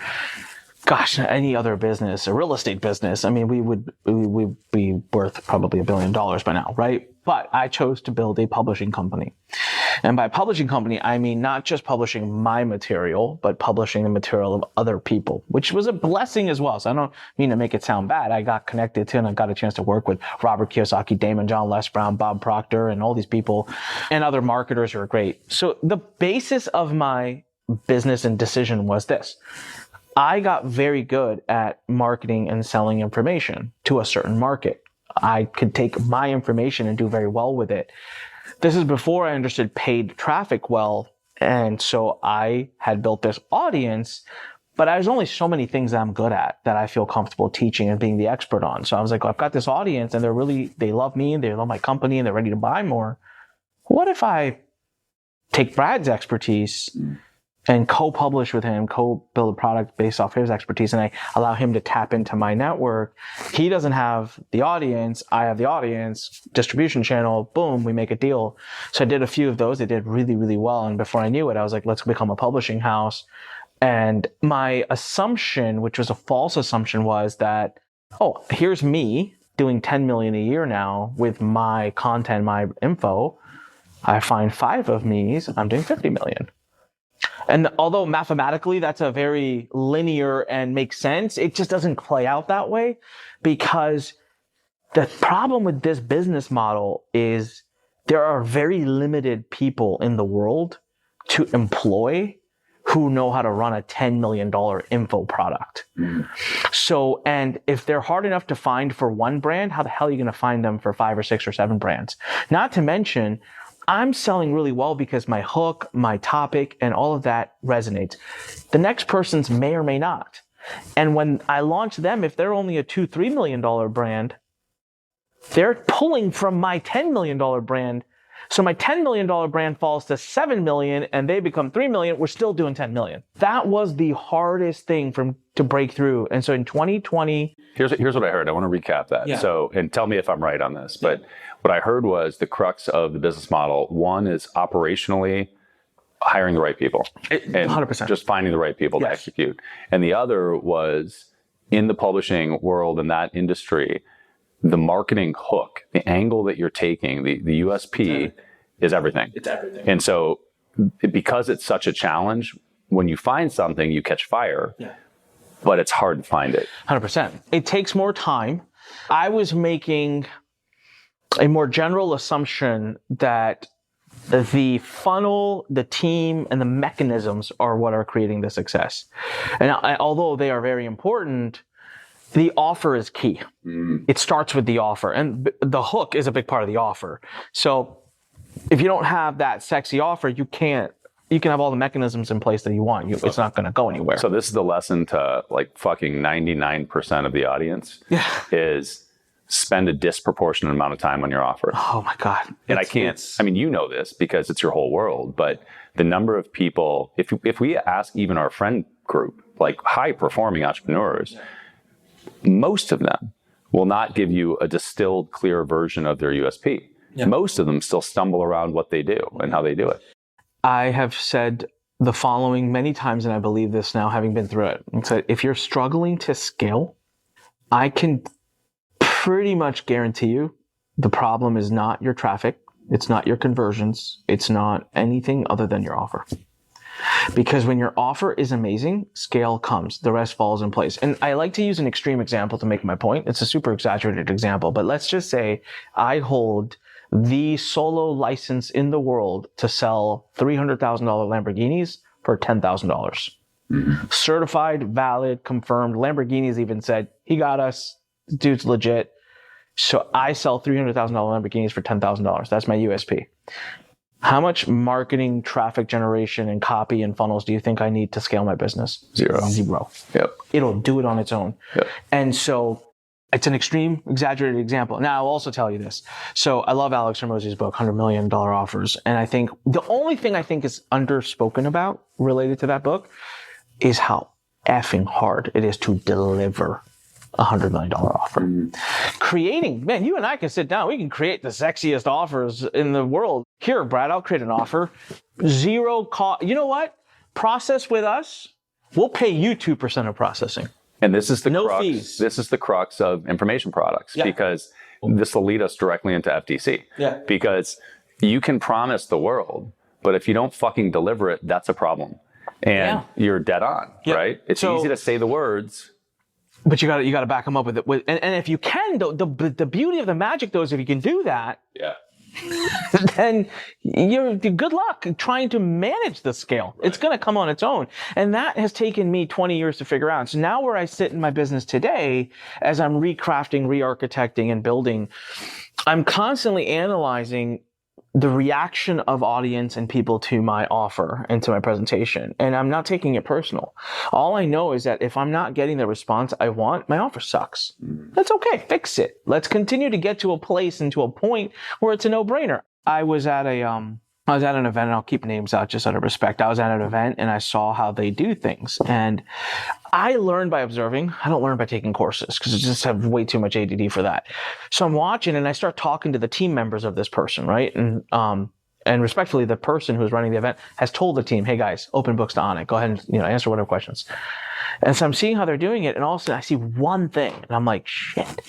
any other business, a real estate business, I mean, we would be worth probably $1 billion by now, right? But I chose to build a publishing company. And by publishing company, I mean not just publishing my material, but publishing the material of other people, which was a blessing as well. So I don't mean to make it sound bad. I got connected to and I got a chance to work with Robert Kiyosaki, Damon John, Les Brown, Bob Proctor, and all these people and other marketers who are great. So the basis of my business and decision was this. I got very good at marketing and selling information to a certain market. I could take my information and do very well with it. This is before I understood paid traffic well. And so I had built this audience, but there's only so many things that I'm good at that I feel comfortable teaching and being the expert on. So I was like, well, I've got this audience and they love me and they love my company and they're ready to buy more. What if I take Brad's expertise and co-publish with him, co-build a product based off his expertise, and I allow him to tap into my network? He doesn't have the audience, I have the audience, distribution channel, boom, we make a deal. So I did a few of those. They did really, really well. And before I knew it, I was like, let's become a publishing house. And my assumption, which was a false assumption, was that, oh, here's me doing 10 million a year now with my content, my info. I find 5 of me's, I'm doing 50 million. And although mathematically that's a very linear and makes sense, it just doesn't play out that way, because the problem with this business model is there are very limited people in the world to employ who know how to run a $10 million info product. So, and if they're hard enough to find for one brand, how the hell are you going to find them for 5 or 6 or 7 brands? Not to mention, I'm selling really well because my hook, my topic, and all of that resonates. The next person's may or may not. And when I launch them, if they're only a $2-3 million brand, they're pulling from my $10 million brand. So my $10 million brand falls to 7 million and they become 3 million. We're still doing 10 million. That was the hardest thing to break through. And so in 2020, here's what I heard. I want to recap that. Yeah. So, and tell me if I'm right on this, but what I heard was the crux of the business model. One is operationally hiring the right people. 100%. Just finding the right people to execute. And the other was in the publishing world, in that industry, the marketing hook, the angle that you're taking, the USP is everything. It's everything. And so because it's such a challenge, when you find something, you catch fire, but it's hard to find it. 100%. It takes more time. I was making a more general assumption that the funnel, the team, and the mechanisms are what are creating the success. And although they are very important, the offer is key. It starts with the offer, and the hook is a big part of the offer. So if you don't have that sexy offer, you can have all the mechanisms in place that you want. It's not going to go anywhere. So this is the lesson to like fucking 99% of the audience is spend a disproportionate amount of time on your offer. Oh my God. And I mean, you know this because it's your whole world, but the number of people, if we ask even our friend group, like high performing entrepreneurs, most of them will not give you a distilled, clear version of their USP. Most of them still stumble around what they do and how they do it. I have said the following many times, and I believe this now, having been through it. It's that if you're struggling to scale, I can pretty much guarantee you the problem is not your traffic. It's not your conversions. It's not anything other than your offer. Because when your offer is amazing, scale comes. The rest falls in place. And I like to use an extreme example to make my point. It's a super exaggerated example, but let's just say I hold the solo license in the world to sell $300,000 Lamborghinis for $10,000. Certified, valid, confirmed. Lamborghinis even said, he got us. Dude's legit. So I sell $300,000 Lamborghinis for $10,000. That's my USP. How much marketing, traffic generation, and copy and funnels do you think I need to scale my business? Zero. Yep. It'll do it on its own. Yep. And so it's an extreme, exaggerated example. Now, I'll also tell you this. So I love Alex Hormozi's book, $100 Million Offers. And I think the only thing I think is underspoken about related to that book is how effing hard it is to deliver $100 million offer. Creating, man, you and I can sit down. We can create the sexiest offers in the world. Here, Brad, I'll create an offer. Zero cost. You know what? Process with us. We'll pay you 2% of processing. And this is the no crux. Fees. This is the crux of information products because this will lead us directly into FTC. Because you can promise the world but if you don't fucking deliver it, that's a problem. And you're dead on, right? It's easy to say the words, but you got to back them up with it. And if you can, the beauty of the magic though is if you can do that, then you're good luck trying to manage the scale. Right. It's going to come on its own. And that has taken me 20 years to figure out. So now where I sit in my business today, as I'm recrafting, re-architecting, and building, I'm constantly analyzing the reaction of audience and people to my offer and to my presentation. And I'm not taking it personal. All I know is that if I'm not getting the response I want, my offer sucks. That's okay. Fix it. Let's continue to get to a place and to a point where it's a no-brainer. I was at an event, and I'll keep names out just out of respect. I was at an event and I saw how they do things. And I learned by observing. I don't learn by taking courses because I just have way too much ADD for that. So I'm watching and I start talking to the team members of this person, right? And respectfully, the person who's running the event has told the team, hey guys, open books to Anik. Go ahead and answer whatever questions. And so I'm seeing how they're doing it. And all of a sudden I see one thing and I'm like, shit.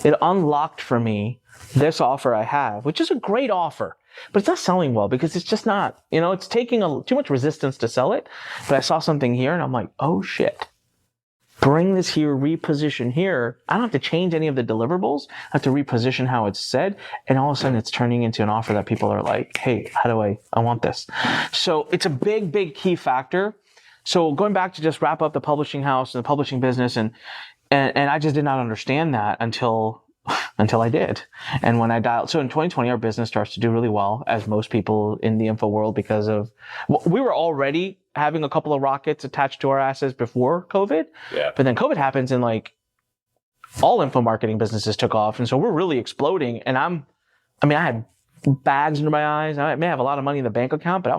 It unlocked for me this offer I have, which is a great offer. But it's not selling well because it's just not, it's taking too much resistance to sell it. But I saw something here and I'm like, oh shit. Bring this here, reposition here. I don't have to change any of the deliverables. I have to reposition how it's said. And all of a sudden it's turning into an offer that people are like, hey, how do I want this? So it's a big, big key factor. So going back to just wrap up the publishing house and the publishing business and I just did not understand that until I did. And when I dialed, so in 2020, our business starts to do really well, as most people in the info world, because of, we were already having a couple of rockets attached to our assets before COVID. Yeah. But then COVID happens and all info marketing businesses took off. And so we're really exploding. And I had bags under my eyes. I may have a lot of money in the bank account, but I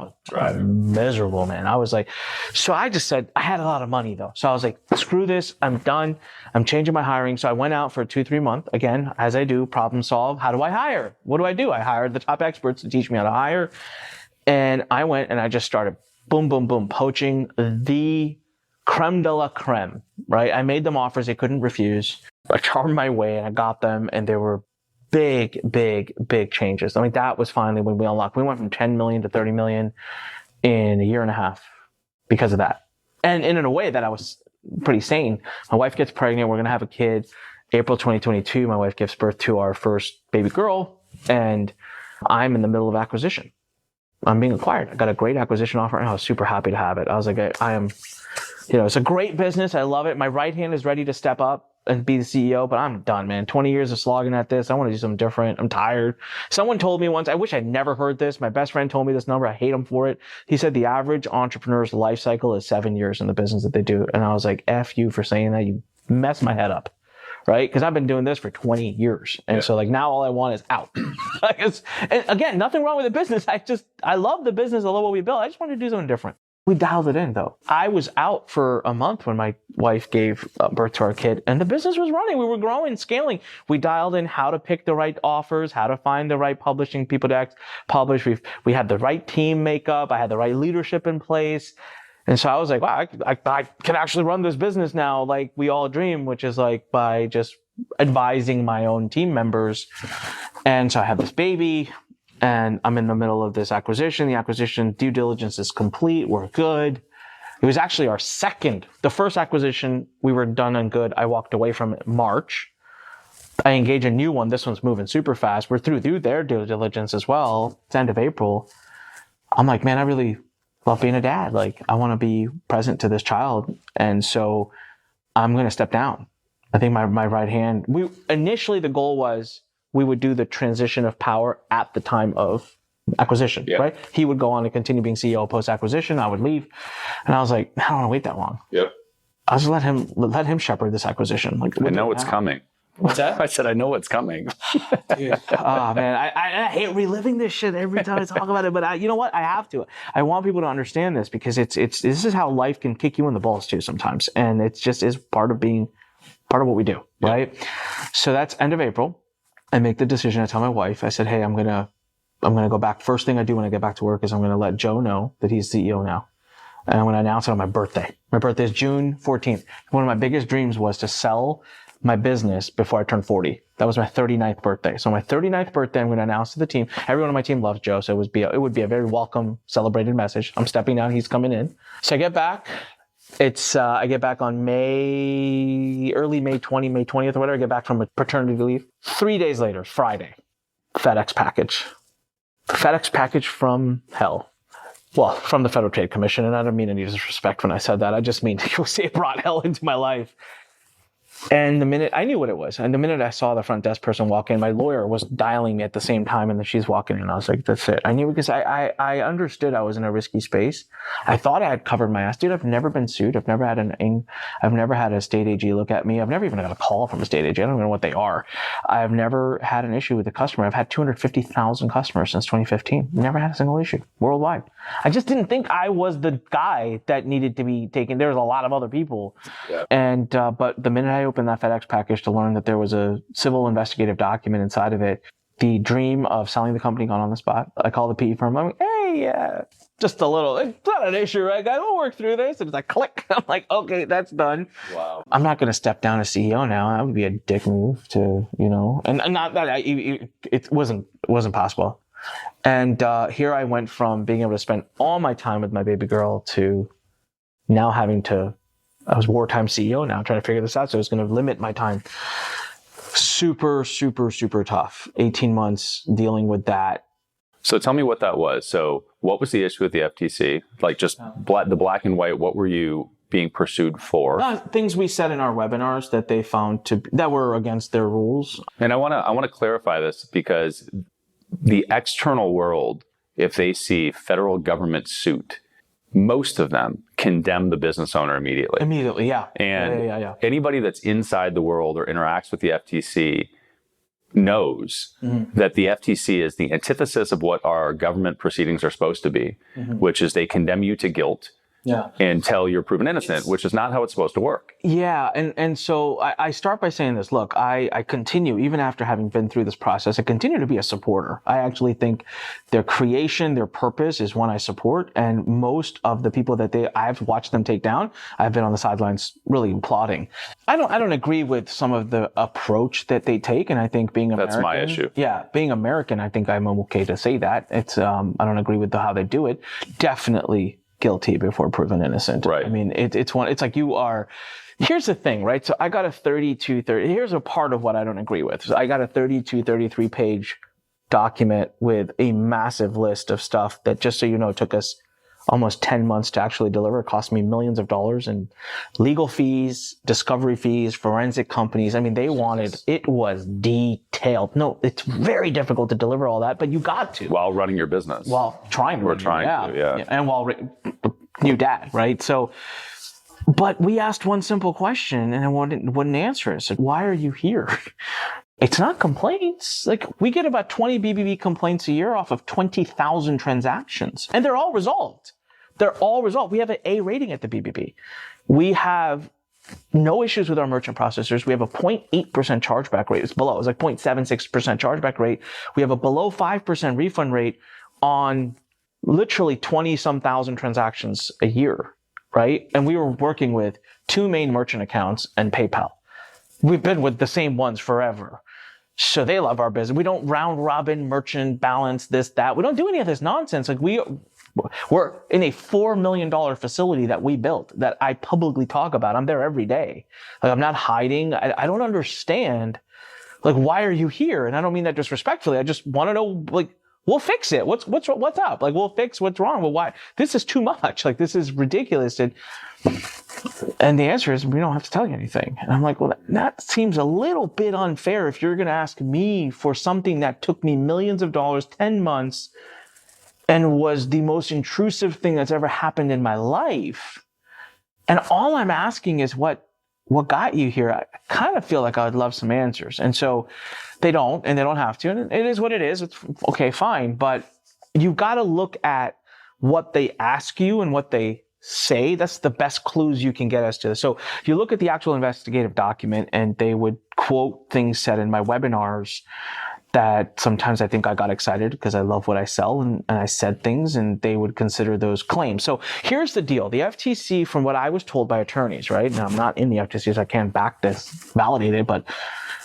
was miserable, man. I was like, so I just said, I had a lot of money though. So I was like, screw this. I'm done. I'm changing my hiring. So I went out for a 2-3 month, again, as I do, problem solve. How do I hire? What do? I hired the top experts to teach me how to hire. And I went and I just started boom, boom, boom, poaching the creme de la creme, right? I made them offers they couldn't refuse. I charmed my way and I got them, and they were big, big, big changes. That was finally when we unlocked. We went from 10 million to 30 million in a year and a half because of that. And in a way that I was pretty sane. My wife gets pregnant. We're going to have a kid. April 2022, my wife gives birth to our first baby girl, and I'm in the middle of acquisition. I'm being acquired. I got a great acquisition offer, and I was super happy to have it. I was like, I am, it's a great business. I love it. My right hand is ready to step up and be the CEO, but I'm done, man. 20 years of slogging at this. I want to do something different. I'm tired. Someone told me once, I wish I'd never heard this. My best friend told me this number. I hate him for it. He said the average entrepreneur's life cycle is 7 years in the business that they do. And I was like, F you for saying that. You messed my head up. Right? Because I've been doing this for 20 years. And so now all I want is out. And again, nothing wrong with the business. I love the business. I love what we built. I just wanted to do something different. We dialed it in though. I was out for a month when my wife gave birth to our kid, and the business was running. We were growing, scaling. We dialed in how to pick the right offers, how to find the right publishing people to publish. We had the right team makeup. I had the right leadership in place. And so I was like, wow, I can actually run this business now like we all dream, which is by just advising my own team members. And so I have this baby. And I'm in the middle of this acquisition. The acquisition due diligence is complete. We're good. It was actually the first acquisition we were done and good. I walked away from it March. I engaged a new one. This one's moving super fast. We're through their due diligence as well. It's end of April. I'm like, man, I really love being a dad. I want to be present to this child. And so I'm going to step down. I think my right hand, initially the goal was, we would do the transition of power at the time of acquisition, right? He would go on to continue being CEO post-acquisition. I would leave. And I was like, I don't want to wait that long. Yep. I'll just let him shepherd this acquisition. I know it's coming. What's that? I said, I know what's coming. Dude. Oh, man. I hate reliving this shit every time I talk about it, but you know what? I have to. I want people to understand this because this is how life can kick you in the balls too sometimes. And it just is part of what we do, right? So that's end of April. I make the decision. I tell my wife, I said, hey, I'm going to go back. First thing I do when I get back to work is I'm going to let Joe know that he's CEO now. And I'm going to announce it on my birthday. My birthday is June 14th. One of my biggest dreams was to sell my business before I turned 40. That was my 39th birthday. So my 39th birthday, I'm going to announce to the team. Everyone on my team loves Joe, so it would be a very welcome, celebrated message. I'm stepping down. He's coming in. So I get back. I get back on early May 20th or whatever. I get back from a paternity leave. 3 days later, Friday, FedEx package. FedEx package from hell. Well, from the Federal Trade Commission. And I don't mean any disrespect when I said that. I just mean it brought hell into my life. And the minute I knew what it was, and the minute I saw the front desk person walk in, my lawyer was dialing me at the same time, and then she's walking in. I was like, that's it. I knew because I understood I was in a risky space. I thought I had covered my ass. Dude, I've never been sued. I've never had a state AG look at me. I've never even got a call from a state AG. I don't even know what they are. I've never had an issue with a customer. I've had 250,000 customers since 2015. Never had a single issue worldwide. I just didn't think I was the guy that needed to be taken. There was a lot of other people. Yeah. And, but the minute I opened that FedEx package to learn that there was a civil investigative document inside of it, the dream of selling the company gone on the spot. I call the PE firm. I'm like, hey, just a little, it's not an issue, right, guys? We'll work through this. And it's like, click. I'm like, okay, that's done. Wow. I'm not going to step down as CEO now. That would be a dick move to, and not that it wasn't possible. And here I went from being able to spend all my time with my baby girl to now I was wartime CEO now, trying to figure this out. So it was going to limit my time. Super, super, super tough. 18 months dealing with that. So tell me what that was. So what was the issue with the FTC? Like just the black and white, what were you being pursued for? Things we said in our webinars that they found that were against their rules. And I want to clarify this because the external world, if they see federal government suit, most of them condemn the business owner immediately. Immediately, yeah. And anybody that's inside the world or interacts with the FTC knows that the FTC is the antithesis of what our government proceedings are supposed to be, which is they condemn you to guilt until you're proven innocent, which is not how it's supposed to work. Yeah, and so I start by saying this. Look, I continue, even after having been through this process, I continue to be a supporter. I actually think their creation, their purpose is one I support, and most of the people that I've watched them take down, I've been on the sidelines really applauding. I don't agree with some of the approach that they take, and I think being American... That's my issue. Yeah, being American, I think I'm okay to say that. It's I don't agree with how they do it. Definitely guilty before proven innocent. Right. I mean, it's like you are. Here's the thing, right? So I got a 32-30. Here's a part of what I don't agree with. So I got a 33 page document with a massive list of stuff that, just so you know, took us almost 10 months to actually deliver. It cost me millions of dollars in legal fees, discovery fees, forensic companies. I mean, it was detailed. No, it's very difficult to deliver all that, but you got to. While running your business. While trying to. Yeah. And while new dad, right? So, but we asked one simple question and it wouldn't answer it. So why are you here? It's not complaints. Like, we get about 20 BBB complaints a year off of 20,000 transactions, and they're all resolved. We have an A rating at the BBB. We have no issues with our merchant processors. We have a 0.8% chargeback rate. It's below. It's like 0.76% chargeback rate. We have a below 5% refund rate on literally 20-some thousand transactions a year, right? And we were working with 2 main merchant accounts and PayPal. We've been with the same ones forever. So they love our business. We don't round robin, merchant, balance, this, that. We don't do any of this nonsense. Like, we're in a $4 million facility that we built that I publicly talk about. I'm there every day. Like, I'm not hiding. I don't understand. Like, why are you here? And I don't mean that disrespectfully. I just want to know, like, we'll fix it. What's up? Like, we'll fix what's wrong. Well, why? This is too much. Like, this is ridiculous. And the answer is, we don't have to tell you anything. And I'm like, well, that seems a little bit unfair if you're going to ask me for something that took me millions of dollars, 10 months, and was the most intrusive thing that's ever happened in my life. And all I'm asking is what got you here? I kind of feel like I would love some answers. And so they don't, and they don't have to. And it is what it is. It's okay, fine. But you've got to look at what they ask you and what they say. That's the best clues you can get as to this. So if you look at the actual investigative document, and they would quote things said in my webinars, that sometimes I think I got excited because I love what I sell and I said things and they would consider those claims. So here's the deal. The FTC, from what I was told by attorneys, right? Now I'm not in the FTC, so I can't back this, validate it, but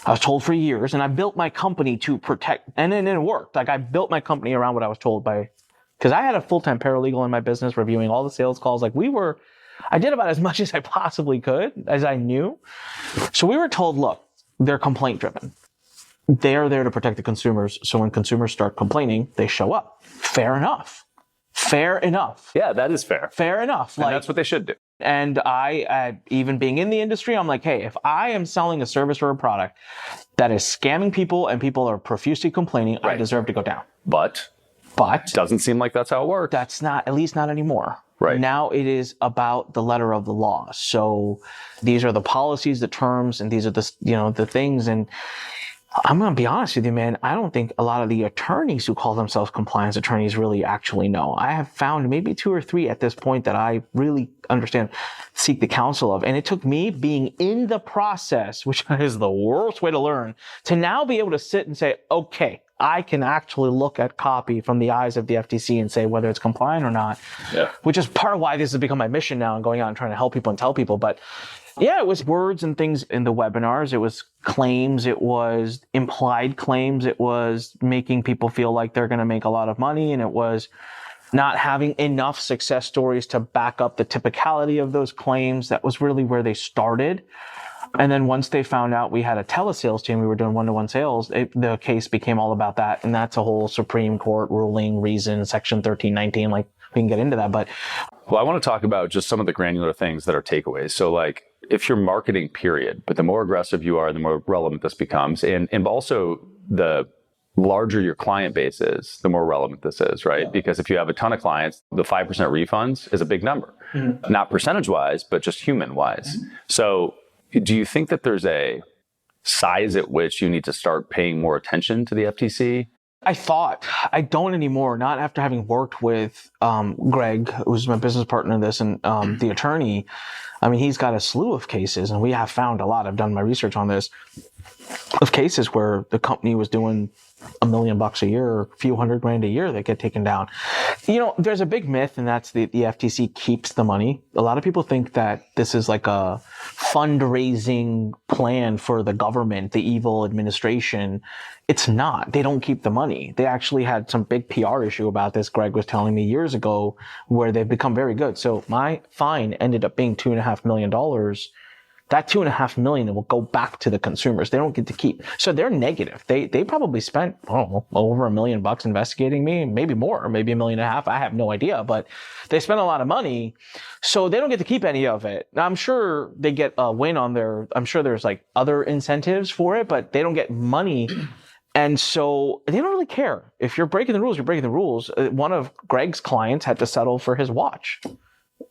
I was told for years, and I built my company to protect, and then it worked. Like I built my company around what I was told by, because I had a full-time paralegal in my business reviewing all the sales calls. Like I did about as much as I possibly could, as I knew. So we were told, look, they're complaint driven. They're there to protect the consumers. So when consumers start complaining, they show up. Fair enough. Fair enough. Yeah, that is fair. Fair enough. And that's what they should do. And I, even being in the industry, I'm like, hey, if I am selling a service or a product that is scamming people and people are profusely complaining, I deserve to go down. But doesn't seem like that's how it works. That's not, at least not anymore. Right. Now it is about the letter of the law. So these are the policies, the terms, and these are the things. And I'm going to be honest with you, man. I don't think a lot of the attorneys who call themselves compliance attorneys really actually know. I have found maybe 2 or 3 at this point that I really understand, seek the counsel of. And it took me being in the process, which is the worst way to learn, to now be able to sit and say, okay, I can actually look at copy from the eyes of the FTC and say whether it's compliant or not, which is part of why this has become my mission now and going out and trying to help people and tell people. But yeah, it was words and things in the webinars. It was claims. It was implied claims. It was making people feel like they're going to make a lot of money. And it was not having enough success stories to back up the typicality of those claims. That was really where they started. And then once they found out we had a telesales team, we were doing one-to-one sales, the case became all about that. And that's a whole Supreme Court ruling reason, Section 1319. Like, we can get into that. But well, I want to talk about just some of the granular things that are takeaways. So like, if you're marketing, period, but the more aggressive you are, the more relevant this becomes. And also the larger your client base is, the more relevant this is, right? Yeah. Because if you have a ton of clients, the 5% refunds is a big number, not percentage wise, but just human wise. So do you think that there's a size at which you need to start paying more attention to the FTC? I don't anymore, not after having worked with Greg, who's my business partner in this, and the attorney. I mean, he's got a slew of cases, and we have found a lot. I've done my research on this, of cases where the company was doing $1 million a year or a few $100,000 a year that get taken down. You know, there's a big myth, and that's the FTC keeps the money. A lot of people think that this is like a fundraising plan for the government, the evil administration. It's not. They don't keep the money. They actually had some big PR issue about this, Greg was telling me years ago, where they've become very good. So my fine ended up being $2.5 million. That $2.5 million will go back to the consumers. They don't get to keep. So they're negative. They probably spent, I don't know, over $1 million investigating me, maybe more, or maybe $1.5 million. I have no idea, but they spent a lot of money. So they don't get to keep any of it. Now, I'm sure they get a win on I'm sure there's like other incentives for it, but they don't get money. And so they don't really care. If you're breaking the rules, you're breaking the rules. One of Greg's clients had to settle for his watch.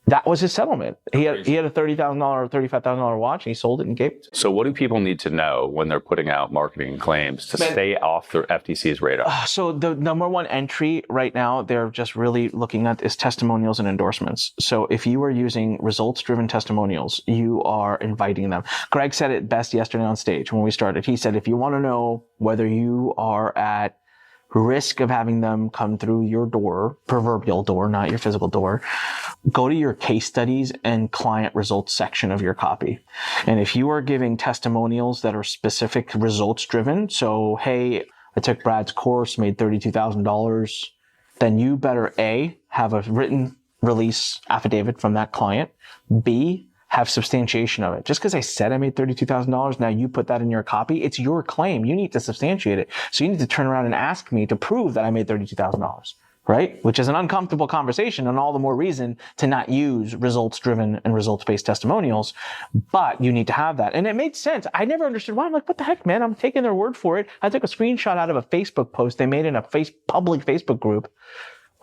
That was his settlement. He had a $30,000 or $35,000 watch, and he sold it and gave it to him. So what do people need to know when they're putting out marketing claims to stay off the FTC's radar? So the number one entry right now, they're just really looking at is testimonials and endorsements. So if you are using results-driven testimonials, you are inviting them. Greg said it best yesterday on stage when we started. He said, if you want to know whether you are at risk of having them come through your door, proverbial door, not your physical door, go to your case studies and client results section of your copy. And if you are giving testimonials that are specific results driven, so, hey, I took Brad's course, made $32,000, then you better A, have a written release affidavit from that client, B, have substantiation of it. Just because I said I made $32,000, now you put that in your copy, it's your claim. You need to substantiate it. So you need to turn around and ask me to prove that I made $32,000, right? Which is an uncomfortable conversation, and all the more reason to not use results-driven and results-based testimonials. But you need to have that. And it made sense. I never understood why. I'm like, what the heck, man? I'm taking their word for it. I took a screenshot out of a Facebook post they made in a public Facebook group.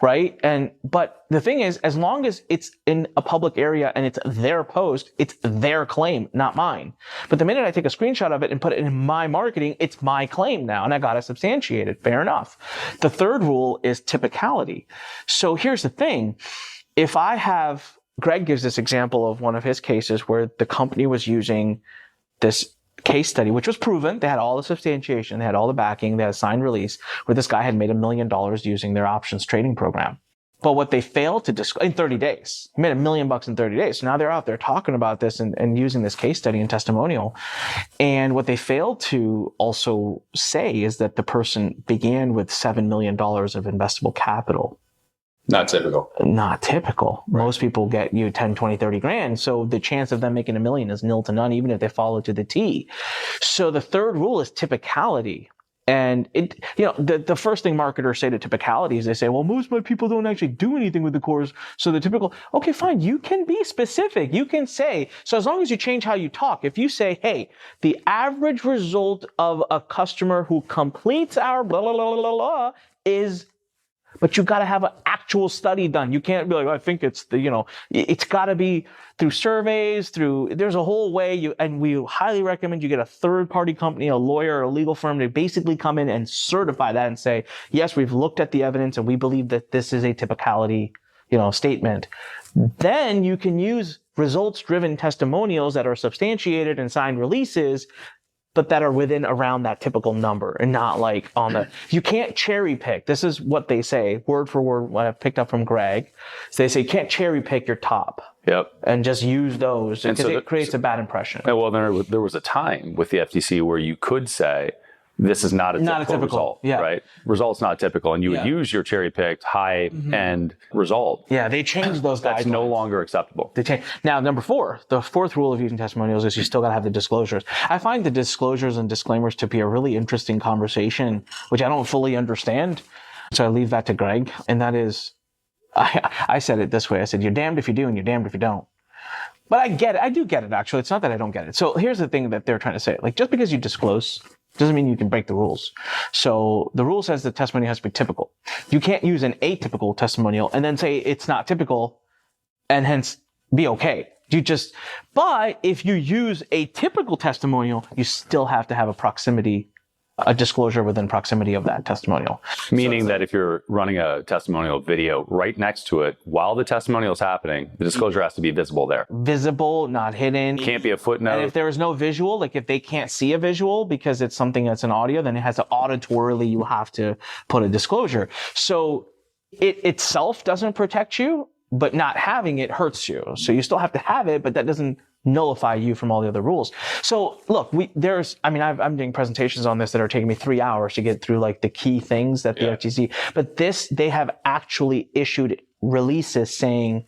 Right? But the thing is, as long as it's in a public area and it's their post, it's their claim, not mine. But the minute I take a screenshot of it and put it in my marketing, it's my claim now, and I got to substantiate it. Fair enough. The third rule is typicality. So here's the thing. If I have, Greg gives this example of one of his cases where the company was using this case study, which was proven. They had all the substantiation, they had all the backing, they had a signed release where this guy had made $1 million using their options trading program. But what they failed to disclose in 30 days, he made $1 million in 30 days. So now they're out there talking about this and using this case study and testimonial. And what they failed to also say is that the person began with $7 million of investable capital. Not typical. Not typical. Right. Most people get you 10, 20, 30 grand. So the chance of them making $1 million is nil to none, even if they follow to the T. So the third rule is typicality. And the first thing marketers say to typicality is they say, well, most of my people don't actually do anything with the course. So the typical, okay, fine. You can be specific. You can say, so as long as you change how you talk, if you say, hey, the average result of a customer who completes our blah, blah, blah, blah, blah is, but you got to have an actual study done. You can't be like, I think it's it's got to be through surveys, there's a whole way and we highly recommend you get a third party company, a lawyer, or a legal firm to basically come in and certify that and say, yes, we've looked at the evidence and we believe that this is a typicality, statement. Then you can use results driven testimonials that are substantiated and signed releases, but that are within around that typical number and not like you can't cherry pick. This is what they say, word for word, what I've picked up from Greg. So they say, you can't cherry pick your top. Yep. And just use those because it creates a bad impression. Well, there was a time with the FTC where you could say, this is not a typical result, right? Result's not typical. And you would use your cherry-picked high-end result. Yeah, they changed those guidelines. That's no longer acceptable. They change. Now, number 4, the fourth rule of using testimonials is you still got to have the disclosures. I find the disclosures and disclaimers to be a really interesting conversation, which I don't fully understand. So I leave that to Greg. And that is, I said it this way. I said, you're damned if you do and you're damned if you don't. But I get it. I do get it, actually. It's not that I don't get it. So here's the thing that they're trying to say. Like, just because you disclose doesn't mean you can break the rules. So the rule says the testimony has to be typical. You can't use an atypical testimonial and then say it's not typical and hence be okay. But if you use a typical testimonial, you still have to have a disclosure within proximity of that testimonial. Meaning that if you're running a testimonial video right next to it while the testimonial is happening, the disclosure has to be visible there. Visible, not hidden. Can't be a footnote. And if there is no visual, like if they can't see a visual because it's something that's an audio, then it has to auditorily, you have to put a disclosure. So it itself doesn't protect you, but not having it hurts you. So you still have to have it, but that doesn't nullify you from all the other rules. So look, I'm doing presentations on this that are taking me 3 hours to get through like the key things that the FTC, but they have actually issued releases saying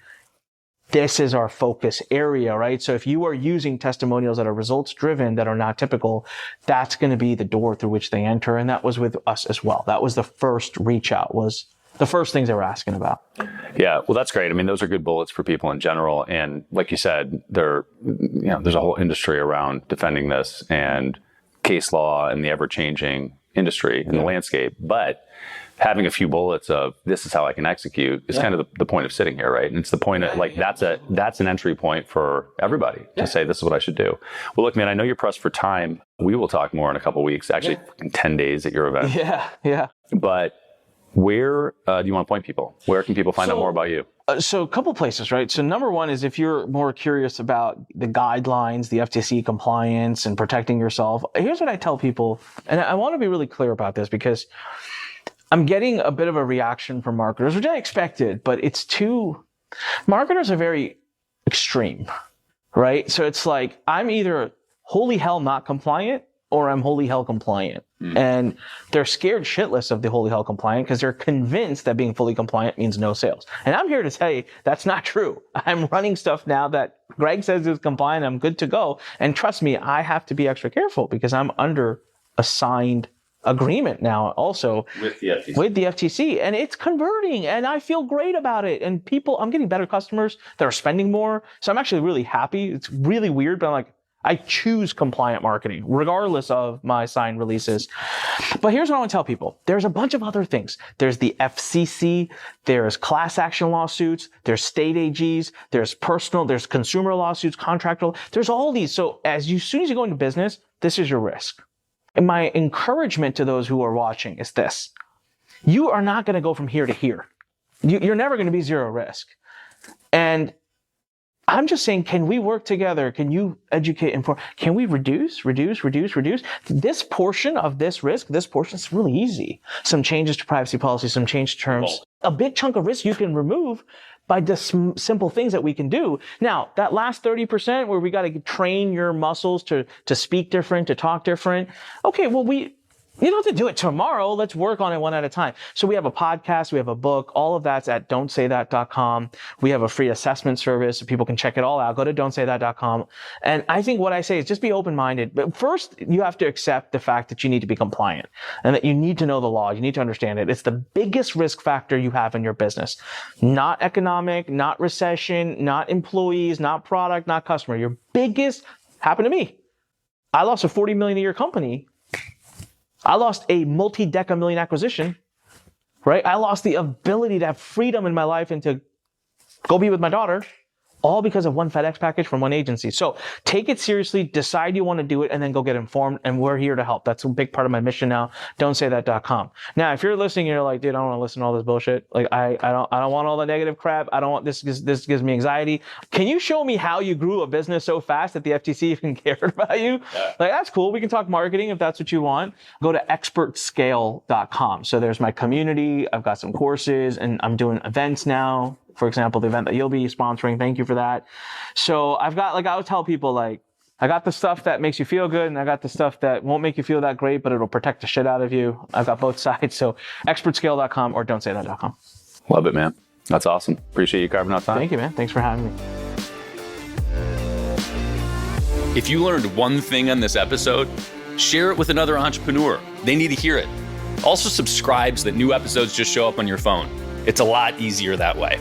this is our focus area, right? So if you are using testimonials that are results driven, that are not typical, that's going to be the door through which they enter. And that was with us as well. That was the first reach out, was the first things they were asking about. Yeah, well, that's great. I mean, those are good bullets for people in general. And like you said, there's a whole industry around defending this and case law and the ever-changing industry and the landscape. But having a few bullets of this is how I can execute is kind of the point of sitting here, right? And it's the point of that's an entry point for everybody to say this is what I should do. Well, look, man, I know you're pressed for time. We will talk more in a couple of weeks, actually in 10 days at your event. Yeah. But where do you want to point people? Where can people find out more about you? So a couple places, right? So number one is if you're more curious about the guidelines, the FTC compliance and protecting yourself, here's what I tell people. And I want to be really clear about this because I'm getting a bit of a reaction from marketers, which I expected, but marketers are very extreme, right? So it's like, I'm either holy hell not compliant or I'm holy hell compliant. And they're scared shitless of the holy hell compliant because they're convinced that being fully compliant means no sales. And I'm here to tell you that's not true. I'm running stuff now that Greg says is compliant. I'm good to go. And trust me, I have to be extra careful because I'm under a signed agreement now also with the FTC. And it's converting and I feel great about it. And I'm getting better customers that are spending more. So I'm actually really happy. It's really weird, but I'm like, I choose compliant marketing, regardless of my signed releases. But here's what I want to tell people. There's a bunch of other things. There's the FCC, there's class action lawsuits, there's state AGs, there's consumer lawsuits, contract law. There's all these. So soon as you go into business, this is your risk. And my encouragement to those who are watching is this. You are not going to go from here to here. You're never going to be zero risk. And I'm just saying, can we work together? Can you educate, inform? Can we reduce? This portion of this risk, this portion is really easy. Some changes to privacy policy, some change to terms. A big chunk of risk you can remove by just simple things that we can do. Now, that last 30% where we got to train your muscles to speak different, to talk different. Okay, well, you don't have to do it tomorrow. Let's work on it one at a time. So we have a podcast, we have a book, all of that's at don'tsaythat.com. We have a free assessment service so people can check it all out. Go to don'tsaythat.com. And I think what I say is just be open-minded. But first, you have to accept the fact that you need to be compliant and that you need to know the law. You need to understand it. It's the biggest risk factor you have in your business. Not economic, not recession, not employees, not product, not customer. Your biggest happened to me. I lost a $40 million a year company. I lost a multi-deca-million acquisition, right? I lost the ability to have freedom in my life and to go be with my daughter, all because of one FedEx package from one agency. So take it seriously, decide you want to do it, and then go get informed. And we're here to help. That's a big part of my mission now. Don'tsaythat.com. Now, if you're listening and you're like, dude, I don't want to listen to all this bullshit. Like, I don't want all the negative crap. I don't want this gives me anxiety. Can you show me how you grew a business so fast that the FTC even cared about you? Yeah. Like, that's cool. We can talk marketing if that's what you want. Go to expertscale.com. So there's my community. I've got some courses and I'm doing events now. For example, the event that you'll be sponsoring. Thank you for that. So I've got, like, I would tell people, like, I got the stuff that makes you feel good and I got the stuff that won't make you feel that great, but it'll protect the shit out of you. I've got both sides. So expertscale.com or don'tsaythat.com. Love it, man. That's awesome. Appreciate you carving out time. Thank you, man. Thanks for having me. If you learned one thing on this episode, share it with another entrepreneur. They need to hear it. Also subscribe so that new episodes just show up on your phone. It's a lot easier that way.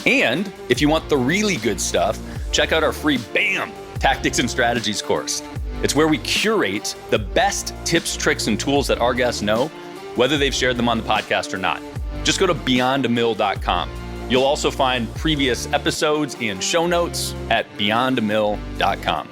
And if you want the really good stuff, check out our free BAM! Tactics and Strategies course. It's where we curate the best tips, tricks, and tools that our guests know, whether they've shared them on the podcast or not. Just go to beyondamill.com. You'll also find previous episodes and show notes at beyondamill.com.